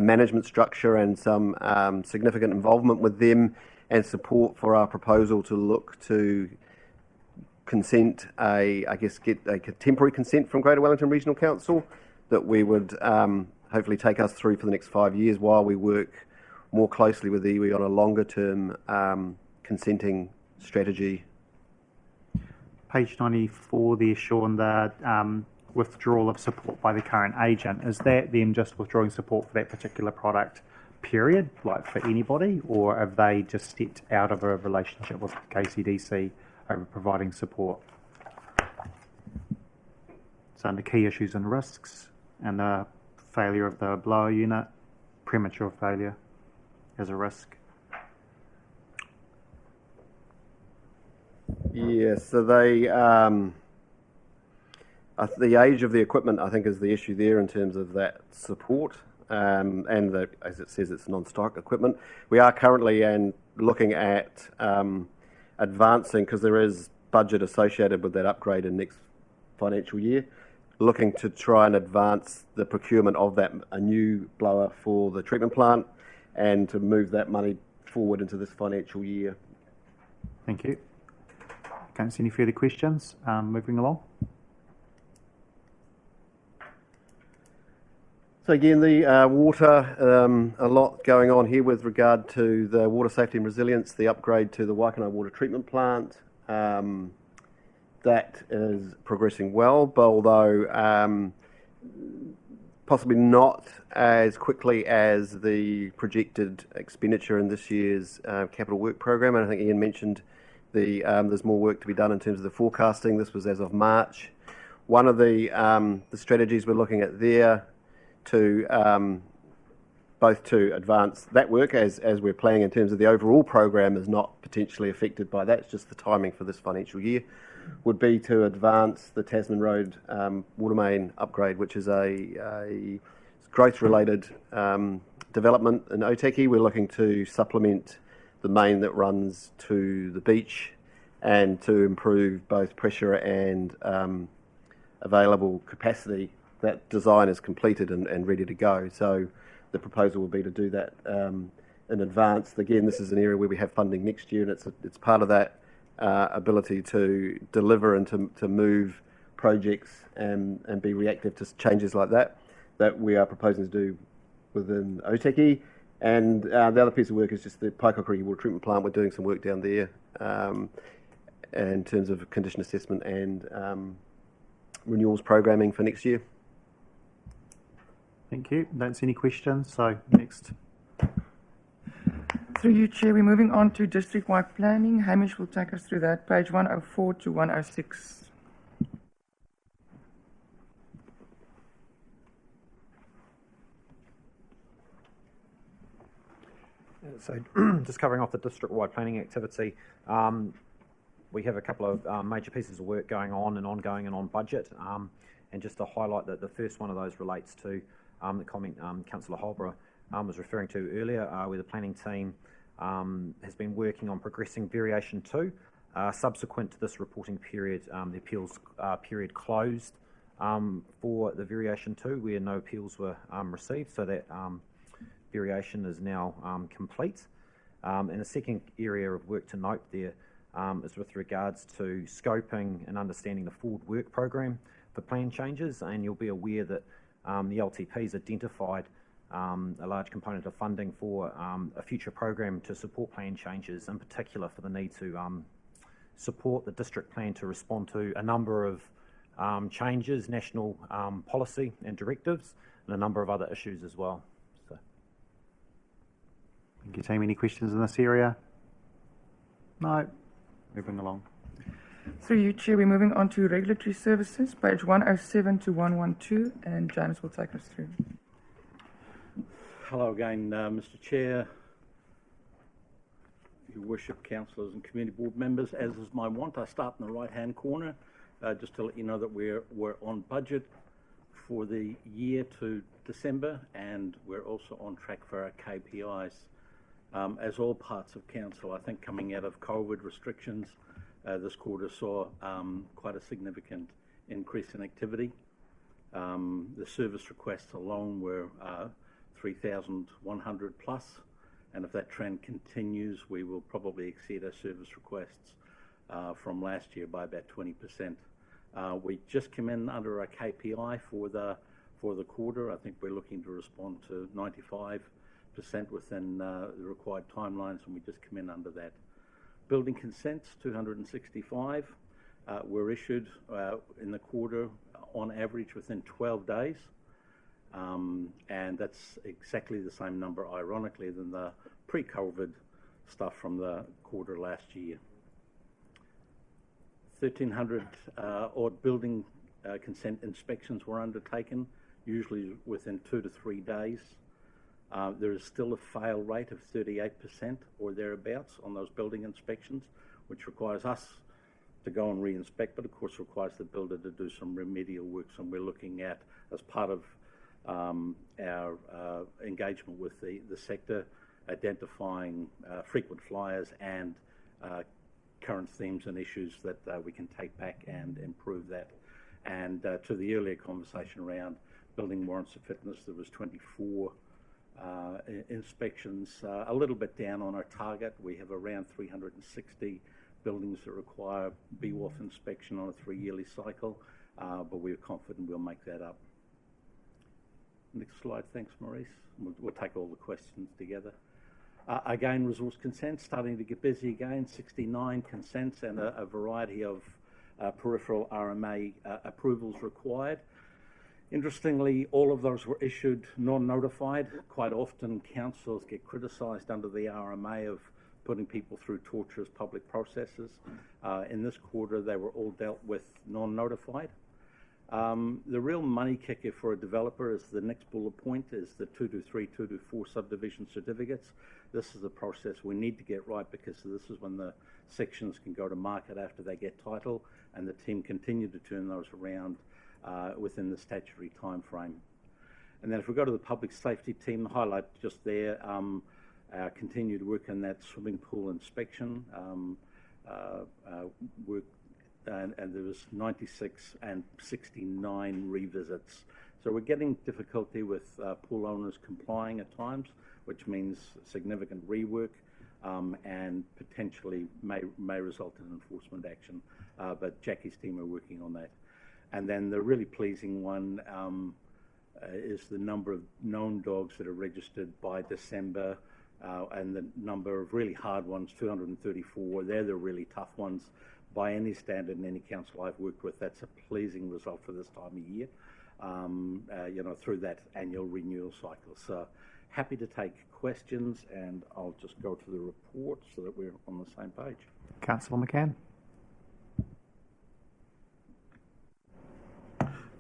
management structure and some significant involvement with them and support for our proposal to look to get a temporary consent from Greater Wellington Regional Council that we would hopefully take us through for the next 5 years while we work more closely with iwi on a longer term consenting strategy. Page 94 there, Sean, the withdrawal of support by the current agent. Is that them just withdrawing support for that particular product, period, like for anybody, or have they just stepped out of a relationship with KCDC over providing support? So under key issues and risks and the failure of the blower unit, premature failure as a risk. Yeah, so they, the age of the equipment, I think, is the issue there in terms of that support, and that, as it says, it's non-stock equipment. We are currently looking at advancing, because there is budget associated with that upgrade in next financial year, looking to try and advance the procurement of a new blower for the treatment plant and to move that money forward into this financial year. Thank you. Can't see any further questions. Moving along. So again, the water, a lot going on here with regard to the water safety and resilience, the upgrade to the Waikanae water treatment plant. That is progressing well, but although possibly not as quickly as the projected expenditure in this year's capital work program. And I think Ian mentioned there's more work to be done in terms of the forecasting. This was as of March. One of the strategies we're looking at there to both to advance that work as we're planning in terms of the overall program is not potentially affected by that, it's just the timing for this financial year, would be to advance the Tasman Road water main upgrade, which is a growth-related development in Otaki. We're looking to supplement the main that runs to the beach and to improve both pressure and available capacity. That design is completed and ready to go. So the proposal would be to do that in advance. Again, this is an area where we have funding next year, and it's part of that ability to deliver and to move projects and be reactive to changes like that we are proposing to do within Otaki. And the other piece of work is just the Paikokori water treatment plant. We're doing some work down there in terms of condition assessment and renewals programming for next year. Thank you. Don't see any questions, so next. Through you, Chair, we're moving on to district-wide planning. Hamish will take us through that, page 104 to 106. So just covering off the district-wide planning activity, we have a couple of major pieces of work going on and ongoing and on budget. And just to highlight that the first one of those relates to the comment Councillor Holborough was referring to earlier, where the planning team has been working on progressing Variation 2. Subsequent to this reporting period, the appeals period closed for the Variation 2, where no appeals were received, so that variation is now complete. And the second area of work to note there is with regards to scoping and understanding the forward work program for plan changes, and you'll be aware that the LTP's identified a large component of funding for a future program to support plan changes, in particular for the need to support the district plan to respond to a number of changes, national policy and directives, and a number of other issues as well. Thank you, team. Any questions in this area? No. Moving along. Through you, Chair, we're moving on to regulatory services, page 107 to 112, and James will take us through. Hello again, Mr. Chair, Your Worship, councillors and community board members. As is my wont, I start in the right-hand corner, just to let you know that we're on budget for the year to December, and we're also on track for our KPIs. As all parts of council, I think coming out of COVID restrictions, this quarter saw quite a significant increase in activity. The service requests alone were 3,100 plus, and if that trend continues, we will probably exceed our service requests from last year by about 20%. We just came in under our KPI for the quarter. I think we're looking to respond to 95% within the required timelines, and we just come in under that. Building consents, 265, were issued in the quarter on average within 12 days. And that's exactly the same number, ironically, than the pre-COVID stuff from the quarter last year. 1,300 odd building consent inspections were undertaken, usually within 2 to 3 days. There is still a fail rate of 38% or thereabouts on those building inspections, which requires us to go and re-inspect, but of course requires the builder to do some remedial works. And we're looking at, as part of our engagement with the sector, identifying frequent flyers and current themes and issues that we can take back and improve that. And to the earlier conversation around building warrants of fitness, there was 24 inspections, a little bit down on our target. We have around 360 buildings that require BWOF inspection on a 3-yearly cycle, but we're confident we'll make that up. Next slide, thanks Maurice. We'll take all the questions together. Again, resource consents starting to get busy again, 69 consents and a variety of peripheral RMA approvals required. Interestingly, all of those were issued non-notified. Quite often councils get criticised under the RMA of putting people through torturous public processes. In this quarter, they were all dealt with non-notified. The real money kicker for a developer is the next bullet point, is the 223, 224 subdivision certificates. This is a process we need to get right, because this is when the sections can go to market after they get title, and the team continue to turn those around within the statutory time frame. And then if we go to the public safety team, the highlight just there, our continued work in that swimming pool inspection work, and there was 96 and 69 revisits. So we're getting difficulty with pool owners complying at times, which means significant rework and potentially may result in enforcement action. But Jackie's team are working on that. And then the really pleasing one is the number of known dogs that are registered by December, and the number of really hard ones, 234. They're the really tough ones by any standard in any council I've worked with. That's a pleasing result for this time of year, through that annual renewal cycle. So happy to take questions, and I'll just go to the report so that we're on the same page. Councillor McCann.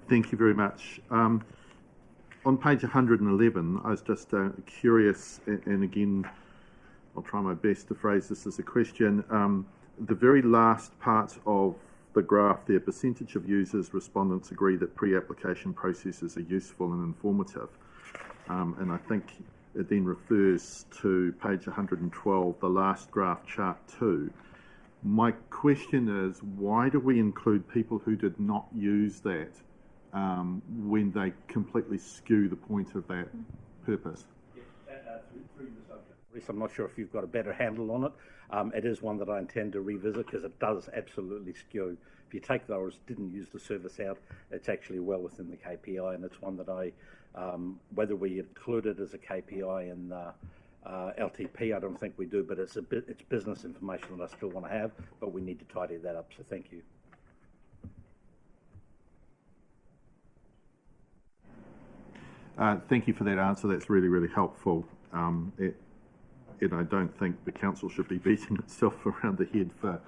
Thank you very much. On page 111, I was just curious, and again, I'll try my best to phrase this as a question. The very last part of the graph there, percentage of users, respondents agree that pre-application processes are useful and informative. And I think it then refers to page 112, the last graph, chart 2. My question is, why do we include people who did not use that when they completely skew the point of that purpose? I'm not sure if you've got a better handle on it. It is one that I intend to revisit, because it does absolutely skew. If you take those, didn't use the service out, it's actually well within the KPI, and it's one that I, whether we include it as a KPI in the LTP, I don't think we do, but it's business information that I still want to have, but we need to tidy that up, so thank you. Thank you for that answer. That's really, really helpful. I don't think the council should be beating itself around the head for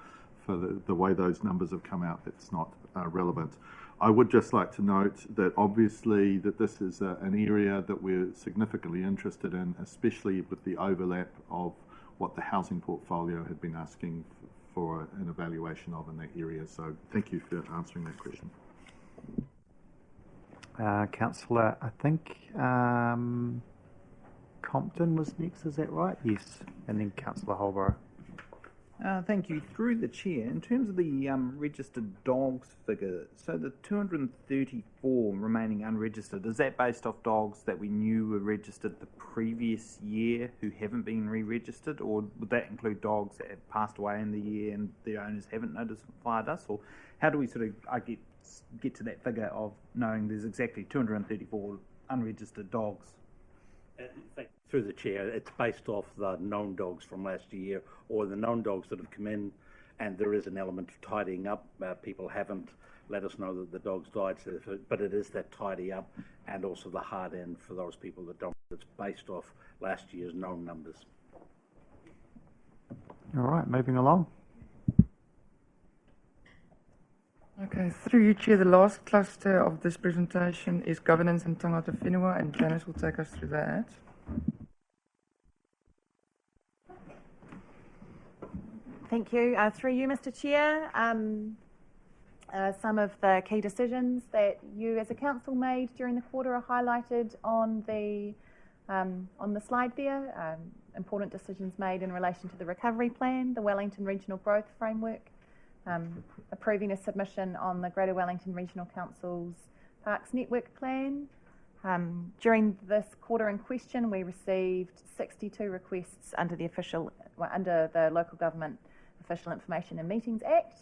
the way those numbers have come out. That's not relevant. I would just like to note that obviously that this is an area that we're significantly interested in, especially with the overlap of what the housing portfolio had been asking for an evaluation of in that area. So thank you for answering that question. Councillor, I think Compton was next, is that right? Yes. And then Councillor Holborough. Thank you. Through the chair, in terms of the registered dogs figure, so the 234 remaining unregistered, is that based off dogs that we knew were registered the previous year who haven't been re-registered, or would that include dogs that have passed away in the year and their owners haven't notified us? Or how do we sort of get to that figure of knowing there's exactly 234 unregistered dogs? In fact, through the chair, it's based off the known dogs from last year or the known dogs that have come in, and there is an element of tidying up. People haven't let us know that the dogs died, but it is that tidy up and also the hard end for those people that don't. It's based off last year's known numbers. All right, moving along. Okay, through you, Chair, the last cluster of this presentation is governance and tangata whenua, and Janice will take us through that. Thank you. Through you, Mr. Chair, some of the key decisions that you as a council made during the quarter are highlighted on the slide there. Important decisions made in relation to the recovery plan, the Wellington Regional Growth Framework, approving a submission on the Greater Wellington Regional Council's Parks Network Plan. During this quarter in question, we received 62 requests under the Local Government Official Information and Meetings Act,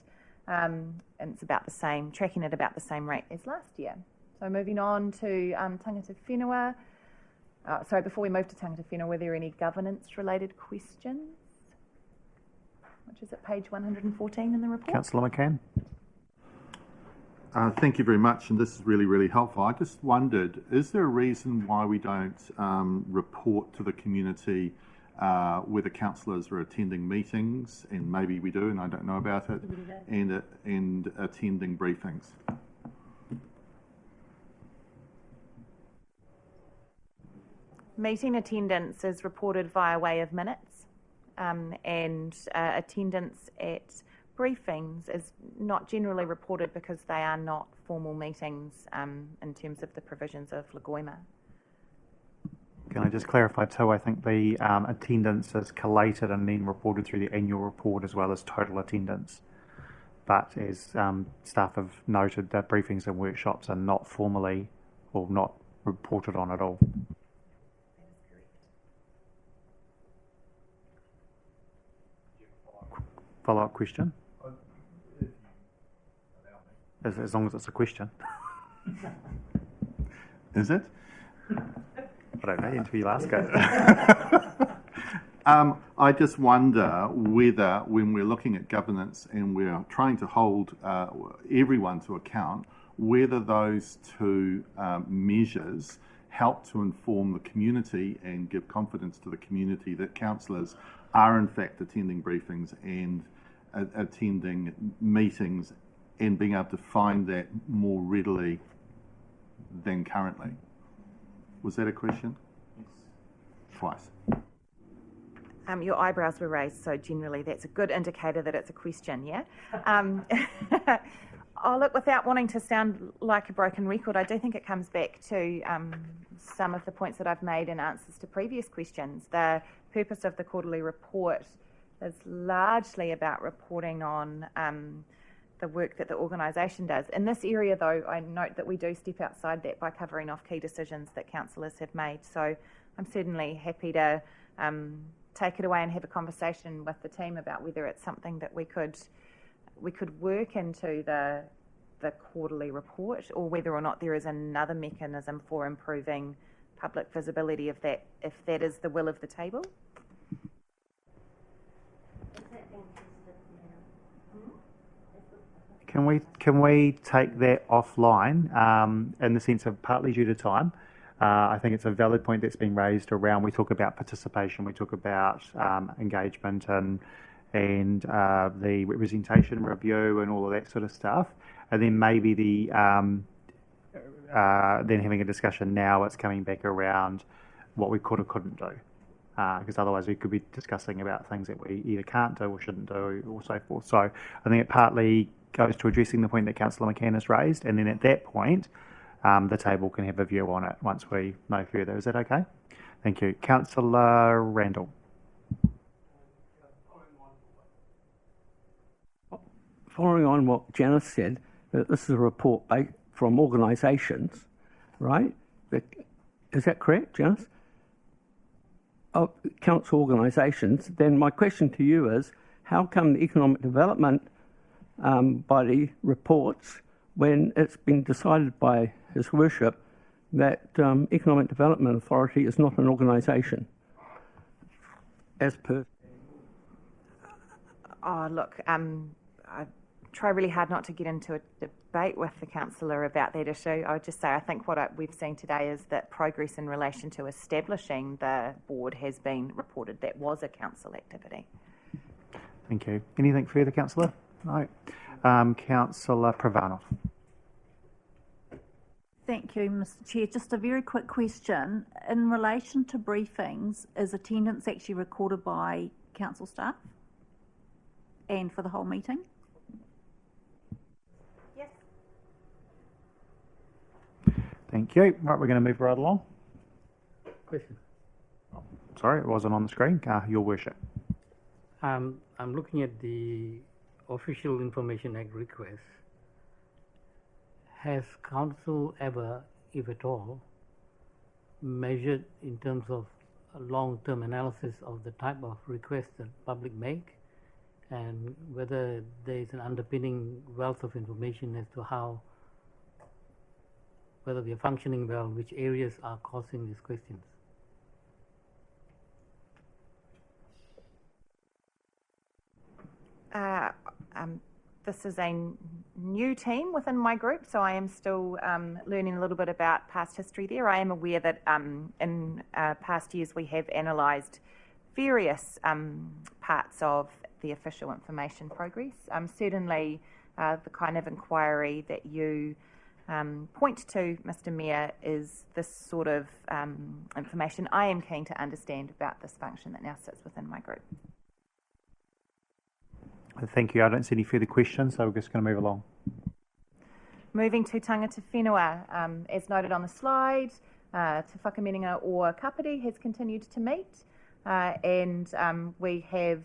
and it's about the same, tracking at about the same rate as last year. So moving on to tangata whenua. Sorry, before we move to tangata whenua, were there any governance-related questions? Which is at page 114 in the report. Councillor McCann. Thank you very much, and this is really, really helpful. I just wondered, is there a reason why we don't report to the community whether councillors are attending meetings, and maybe we do and I don't know about it, and attending briefings? Meeting attendance is reported via way of minutes. And attendance at briefings is not generally reported because they are not formal meetings in terms of the provisions of Lagoima. Can I just clarify too? I think the attendance is collated and then reported through the annual report as well as total attendance. But as staff have noted, that briefings and workshops are not formally or not reported on at all. Follow-up question? As long as it's a question. Is it? I don't know until you ask it. I just wonder whether, when we're looking at governance and we're trying to hold everyone to account, whether those two measures help to inform the community and give confidence to the community that councillors are in fact attending briefings and attending meetings and being able to find that more readily than currently. Was that a question? Yes. Twice. Your eyebrows were raised, so generally that's a good indicator that it's a question, yeah? Oh, look, without wanting to sound like a broken record, I do think it comes back to some of the points that I've made in answers to previous questions. The purpose of the quarterly report is largely about reporting on the work that the organisation does. In this area, though, I note that we do step outside that by covering off key decisions that councillors have made. So I'm certainly happy to take it away and have a conversation with the team about whether it's something that we could work into the quarterly report, or whether or not there is another mechanism for improving public visibility of that, if that is the will of the table. Can we take that offline in the sense of partly due to time? I think it's a valid point that's been raised around, we talk about participation, we talk about engagement and the representation review and all of that sort of stuff. And then maybe then having a discussion now, it's coming back around what we could or couldn't do. Because otherwise we could be discussing about things that we either can't do or shouldn't do or so forth. So I think it partly goes to addressing the point that Councillor McCann has raised, and then at that point the table can have a view on it once we know further. Is that okay? Thank you. Councillor Randall. following on what Janice said, that this is a report from organisations, right? Is that correct, Janice? Of council organisations. Then my question to you is, how come the economic development body reports when it's been decided by His Worship that Economic Development Authority is not an organisation, as per? Oh, look, I try really hard not to get into a debate with the councillor about that issue. I would just say I think what we've seen today is that progress in relation to establishing the board has been reported. That was a council activity. Thank you. Anything further, councillor? No. Councillor Pravanov. Thank you, Mr. Chair. Just a very quick question. In relation to briefings, is attendance actually recorded by council staff and for the whole meeting? Yes. Thank you. Right, we're going to move right along. Question. Oh, sorry, it wasn't on the screen. Your worship. I'm looking at the Official Information Act request. Has council ever, if at all, measured in terms of a long-term analysis of the type of requests that public make, and whether there is an underpinning wealth of information as to how, whether we are functioning well, which areas are causing these questions? This is a new team within my group, so I am still learning a little bit about past history there. I am aware that in past years we have analysed various parts of the official information progress. Certainly the kind of inquiry that you point to, Mr. Mayor, is this sort of information I am keen to understand about this function that now sits within my group. Thank you. I don't see any further questions, so we're just going to move along. Moving to tangata whenua, as noted on the slide, Te Whakamininga o Kāpiti has continued to meet, and we have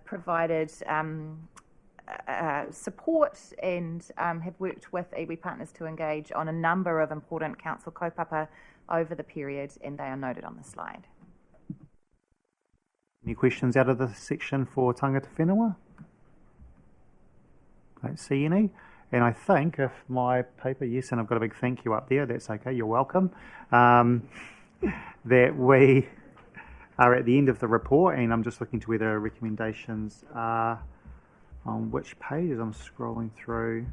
provided support and have worked with iwi partners to engage on a number of important council kaupapa over the period, and they are noted on the slide. Any questions out of the section for tangata whenua? Don't see any. And I think if my paper, yes, and I've got a big thank you up there, that's okay, you're welcome, that we are at the end of the report, and I'm just looking to whether recommendations are on which pages I'm scrolling through.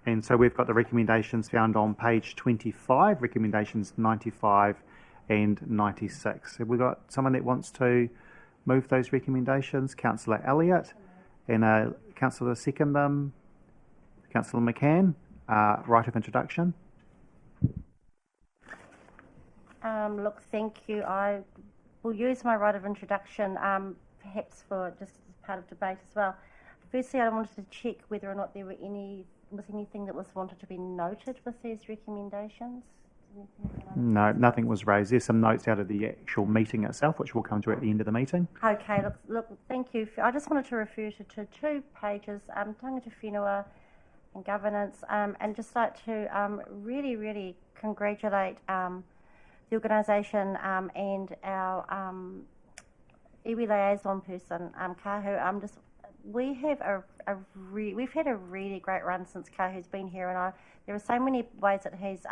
And so we've got the recommendations found on page 25, recommendations 95 and 96. Have we got someone that wants to move those recommendations? Councillor Elliott, and Councillor second them, Councillor McCann, right of introduction. Look, thank you. I will use my right of introduction, perhaps for just as part of debate as well. Firstly, I wanted to check whether or not there were anything that was wanted to be noted with these recommendations. No, nothing was raised. There's some notes out of the actual meeting itself, which we'll come to at the end of the meeting. Okay, look, thank you. I just wanted to refer to two pages, tangata whenua and governance, and just like to really, really congratulate the organisation and our iwi liaison person, Kahu. We've had a really great run since Kahu's been here, and there are so many ways that he's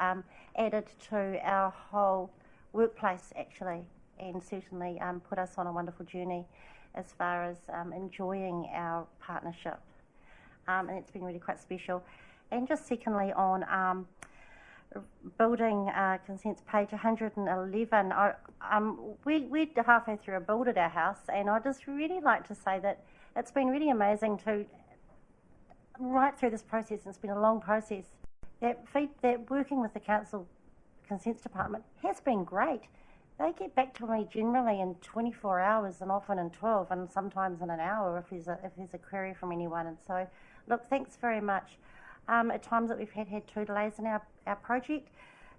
added to our whole workplace actually, and certainly put us on a wonderful journey as far as enjoying our partnership, and it's been really quite special. And just secondly on building consents, page 111, we're halfway through a build at our house, and I just really like to say that it's been really amazing to, right through this process, and it's been a long process, that working with the council consents department has been great. They get back to me generally in 24 hours and often in 12 and sometimes in an hour if there's a query from anyone. And so, look, thanks very much. At times that we've had 2 delays in our project,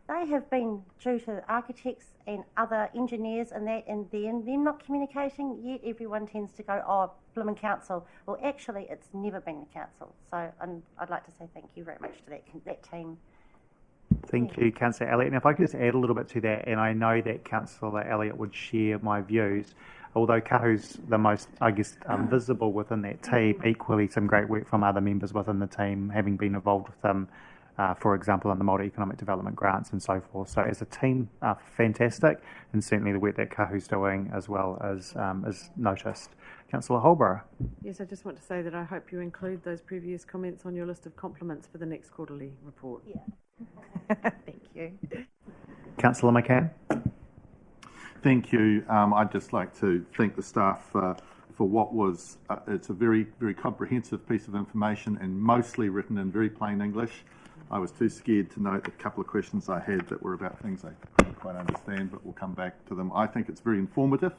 they have been due to architects and other engineers and that, and them not communicating, yet everyone tends to go, oh, Blimmin Council. Well, actually, it's never been the council. So I'd like to say thank you very much to that team. Thank you, Councillor Elliott. And if I could just add a little bit to that, and I know that Councillor Elliott would share my views, although Kahu's the most, I guess, visible within that team, equally some great work from other members within the team, having been involved with them, for example, on the multi-economic development grants and so forth. So as a team, fantastic, and certainly the work that Kahu's doing as well as is noticed. Councillor Holborough. Yes, I just want to say that I hope you include those previous comments on your list of compliments for the next quarterly report. Yeah. Thank you. Councillor McCann. Thank you. I'd just like to thank the staff for what was, it's a very, very comprehensive piece of information and mostly written in very plain English. I was too scared to note a couple of questions I had that were about things I couldn't quite understand, but we'll come back to them. I think it's very informative,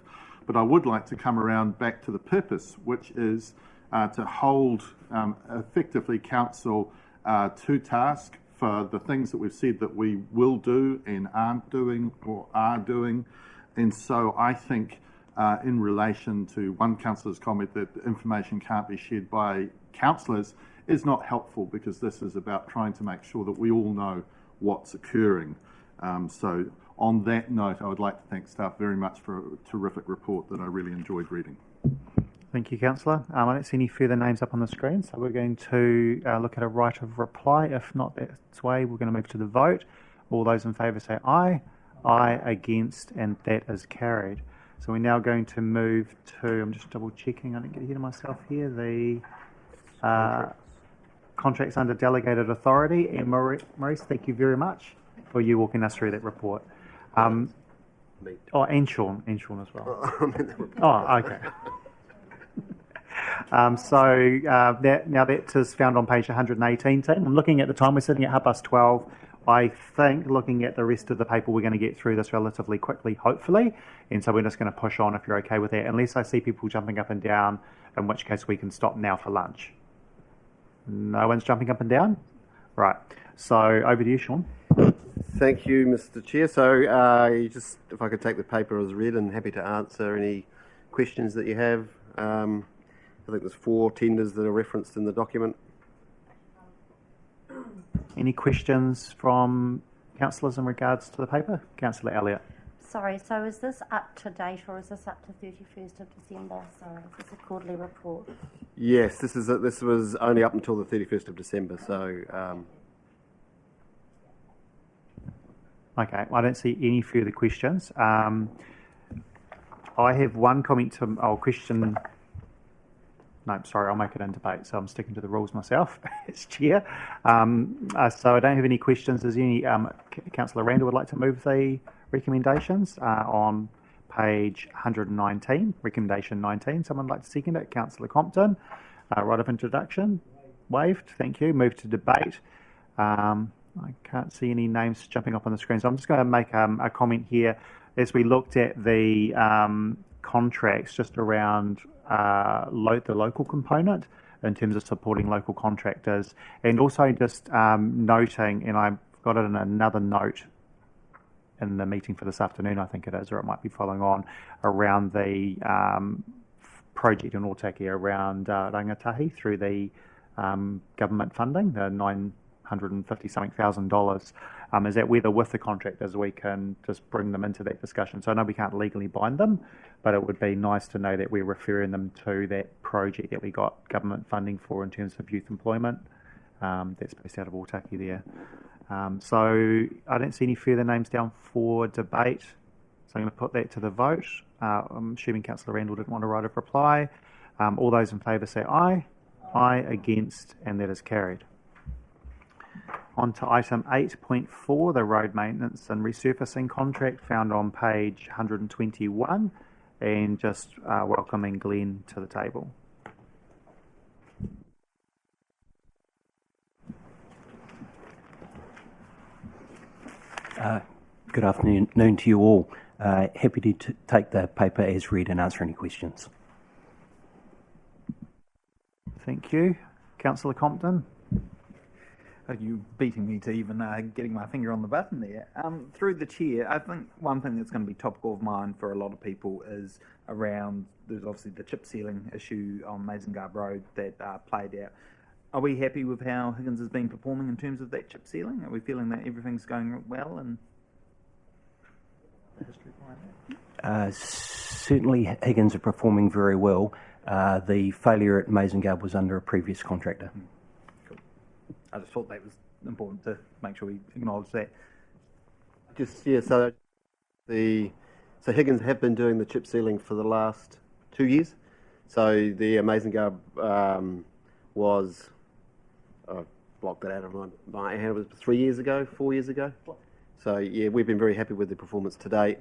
but I would like to come around back to the purpose, which is to hold effectively council to task for the things that we've said that we will do and aren't doing or are doing. And so I think in relation to one councillor's comment that information can't be shared by councillors is not helpful, because this is about trying to make sure that we all know what's occurring. So on that note, I would like to thank staff very much for a terrific report that I really enjoyed reading. Thank you, Councillor. I don't see any further names up on the screen, so we're going to look at a right of reply. If not that's way, we're going to move to the vote. All those in favour say aye. Aye, against, and that is carried. So we're now going to move to, I'm just double checking, I didn't get ahead of myself here, the contracts under delegated authority. And Maurice, thank you very much for you walking us through that report. And Sean as well. Oh, okay. That is found on page 118, team. I'm looking at the time, we're sitting at 12:30. I think, looking at the rest of the paper, we're going to get through this relatively quickly, hopefully, and so we're just going to push on if you're okay with that, unless I see people jumping up and down, in which case we can stop now for lunch. No one's jumping up and down? Right, so over to you, Sean. Thank you, Mr. Chair. So just if I could take the paper as read, and happy to answer any questions that you have. I think there's 4 tenders that are referenced in the document. Any questions from councillors in regards to the paper? Councillor Elliott. Sorry, so is this up to date, or is this up to 31st of December? Sorry, is this a quarterly report? Yes, this was only up until the 31st of December, so... Okay, I don't see any further questions. I have one comment question. No, sorry, I'll make it in debate, so I'm sticking to the rules myself as chair. So I don't have any questions. Is there any, Councillor Randall would like to move the recommendations on page 119, recommendation 19. Someone like to second it? Councillor Compton, right of introduction, waived, thank you. Move to debate. I can't see any names jumping up on the screen, so I'm just going to make a comment here. As we looked at the contracts just around the local component in terms of supporting local contractors, and also just noting, and I've got it in another note in the meeting for this afternoon, I think it is, or it might be following on, around the project in Otaki around rangatahi through the government funding, the $950,000, is that whether with the contractors we can just bring them into that discussion. So I know we can't legally bind them, but it would be nice to know that we're referring them to that project that we got government funding for in terms of youth employment. That's based out of Otaki there. So I don't see any further names down for debate. So I'm going to put that to the vote. I'm assuming Councillor Randall didn't want to write a reply. All those in favour say aye. Aye, against, and that is carried. On to item 8.4, the road maintenance and resurfacing contract found on page 121, and just welcoming Glenn to the table. Good afternoon to you all. Happy to take the paper as read and answer any questions. Thank you. Councillor Compton. You beating me to even getting my finger on the button there. Through the chair, I think one thing that's going to be topical of mind for a lot of people is around, there's obviously the chip sealing issue on Mazengard Road that played out. Are we happy with how Higgins has been performing in terms of that chip sealing? Are we feeling that everything's going well? And the history behind that? Certainly Higgins are performing very well. The failure at Mazengard was under a previous contractor. Cool. I just thought that was important to make sure we acknowledge that. So Higgins have been doing the chip sealing for the last 2 years. So the Mazengard was, I've blocked that out of my hand, it was 4 years ago. So yeah, we've been very happy with the performance to date.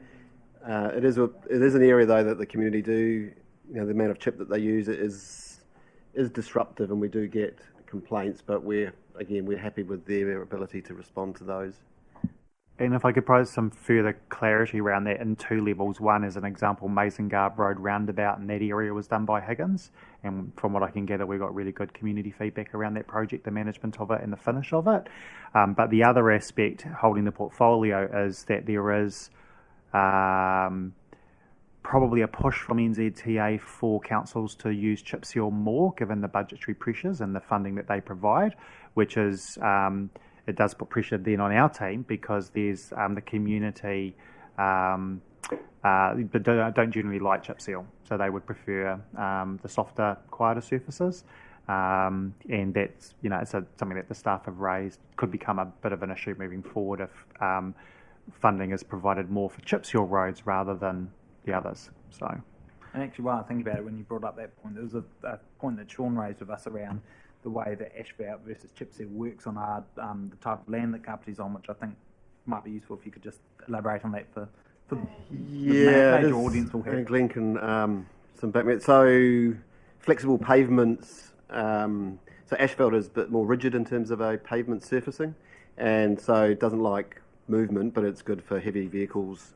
It is an area though that the community do, the amount of chip that they use is disruptive, and we do get complaints, but we're happy with their ability to respond to those. And if I could provide some further clarity around that in 2 levels. One, as an example, Mazengard Road roundabout in that area was done by Higgins, and from what I can gather, we got really good community feedback around that project, the management of it and the finish of it. But the other aspect holding the portfolio is that there is probably a push from NZTA for councils to use chip seal more, given the budgetary pressures and the funding that they provide, which is it does put pressure then on our team, because there's the community don't generally like chip seal, so they would prefer the softer, quieter surfaces, and that's it's something that the staff have raised could become a bit of an issue moving forward if funding is provided more for chip seal roads rather than the others. So, and actually, while I think about it, when you brought up that point, there was a point that Sean raised with us around the way that asphalt versus chip seal works on our the type of land that Kāpiti's on, which I think might be useful if you could just elaborate on that for the major audience. Will have. Glenn can some background. So flexible pavements. So asphalt is a bit more rigid in terms of a pavement surfacing, and so it doesn't like movement, but it's good for heavy vehicles.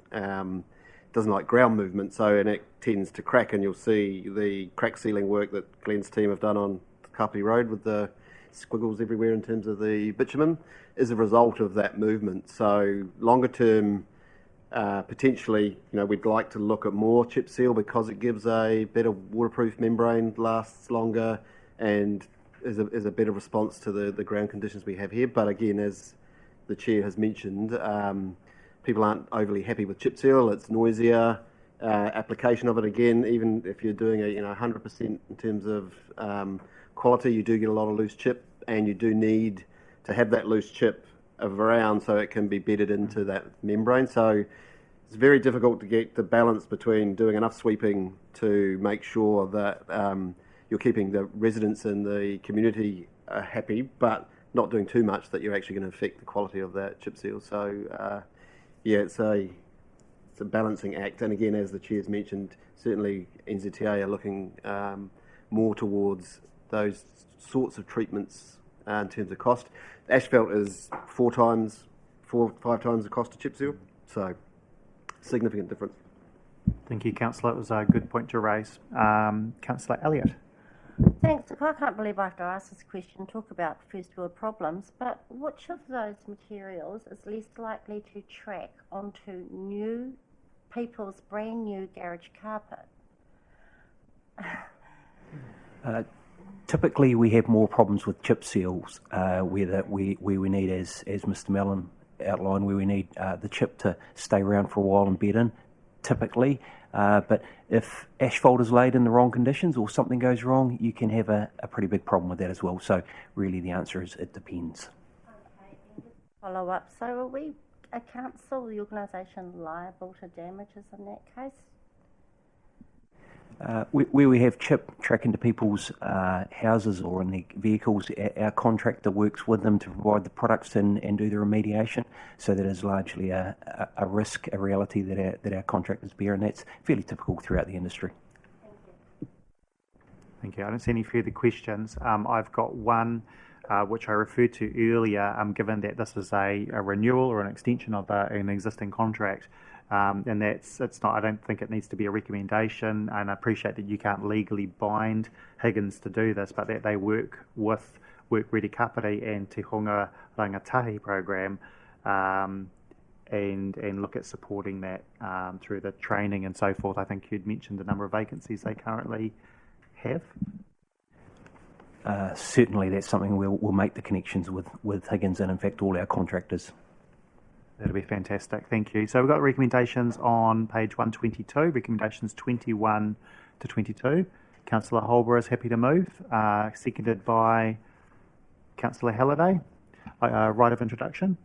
Doesn't like ground movement, and it tends to crack, and you'll see the crack sealing work that Glenn's team have done on Kāpiti Road with the squiggles everywhere in terms of the bitumen is a result of that movement. So longer term, potentially, we'd like to look at more chip seal because it gives a better waterproof membrane, lasts longer, and is a better response to the ground conditions we have here. But again, as the chair has mentioned, people aren't overly happy with chip seal. It's noisier. Application of it, again, even if you're doing 100% in terms of quality, you do get a lot of loose chip, and you do need to have that loose chip around so it can be bedded into that membrane. So it's very difficult to get the balance between doing enough sweeping to make sure that you're keeping the residents and the community happy, but not doing too much that you're actually going to affect the quality of that chip seal. So it's a balancing act, and again, as the chair's mentioned, certainly NZTA are looking more towards those sorts of treatments in terms of cost. Asphalt is 4 or 5 times the cost of chip seal, so significant difference. Thank you, Councillor. It was a good point to raise. Councillor Elliott. Thanks. Look, I can't believe after I asked this question, talk about first world problems, but which of those materials is least likely to track onto people's brand new garage carpet? Typically, we have more problems with chip seals where we need, as Mr. Mellon outlined, where we need the chip to stay around for a while and bed in, typically. But if asphalt is laid in the wrong conditions or something goes wrong, you can have a pretty big problem with that as well. So really the answer is it depends. Okay, and just follow up. So are we, a council, the organisation, liable to damages in that case? Where we have chip tracking to people's houses or in their vehicles, our contractor works with them to provide the products and do the remediation. So that is largely a risk, a reality that our contractors bear, and that's fairly typical throughout the industry. Thank you. I don't see any further questions. I've got one which I referred to earlier, given that this is a renewal or an extension of an existing contract. And it's not, I don't think it needs to be a recommendation, and I appreciate that you can't legally bind Higgins to do this, but that they work with Work Ready Kāpiti and Te Hunga Rangatahi program, and look at supporting that through the training and so forth. I think you'd mentioned the number of vacancies they currently have. Certainly, that's something we'll make the connections with Higgins and, in fact, all our contractors. That'll be fantastic. Thank you. So we've got recommendations on page 122, recommendations 21 to 22. Councillor Holborough is happy to move, seconded by Councillor Halliday. Right of introduction.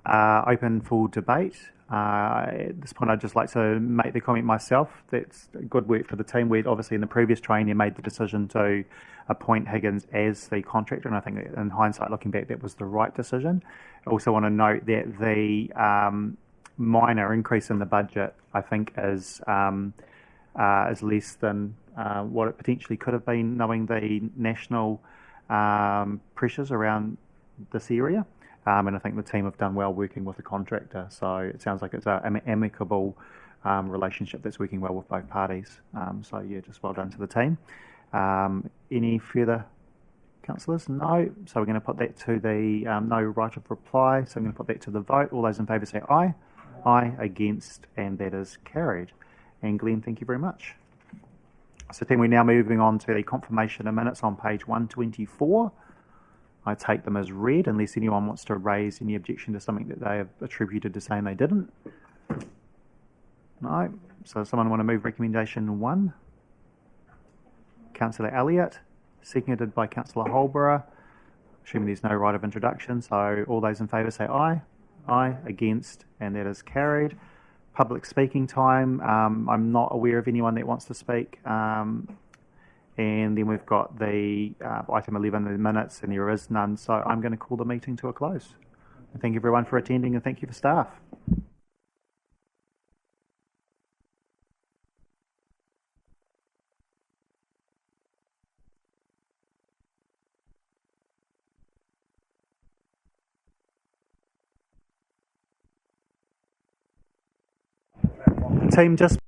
Open for debate. At this point, I'd just like to make the comment myself. That's good work for the team. We'd obviously in the previous train, you made the decision to appoint Higgins as the contractor, and I think in hindsight, looking back, that was the right decision. I also want to note that the minor increase in the budget, I think, is less than what it potentially could have been, knowing the national pressures around this area. And I think the team have done well working with the contractor. So it sounds like it's an amicable relationship that's working well with both parties. So yeah, just well done to the team. Any further councillors? No. So we're going to put that to the no right of reply. So I'm going to put that to the vote. All those in favour say aye. Aye, against, and that is carried. And Glenn, thank you very much. So then we're now moving on to the confirmation of minutes on page 124. I take them as read unless anyone wants to raise any objection to something that they have attributed to saying they didn't. No. So someone want to move recommendation 1? Councillor Elliott, seconded by Councillor Holborough. Assuming there's no right of introduction, so all those in favour say aye. Aye, against, and that is carried. Public speaking time. I'm not aware of anyone that wants to speak. And then we've got the item 11 in the minutes, and there is none. So I'm going to call the meeting to a close. And thank you everyone for attending, and thank you for staff. Team, just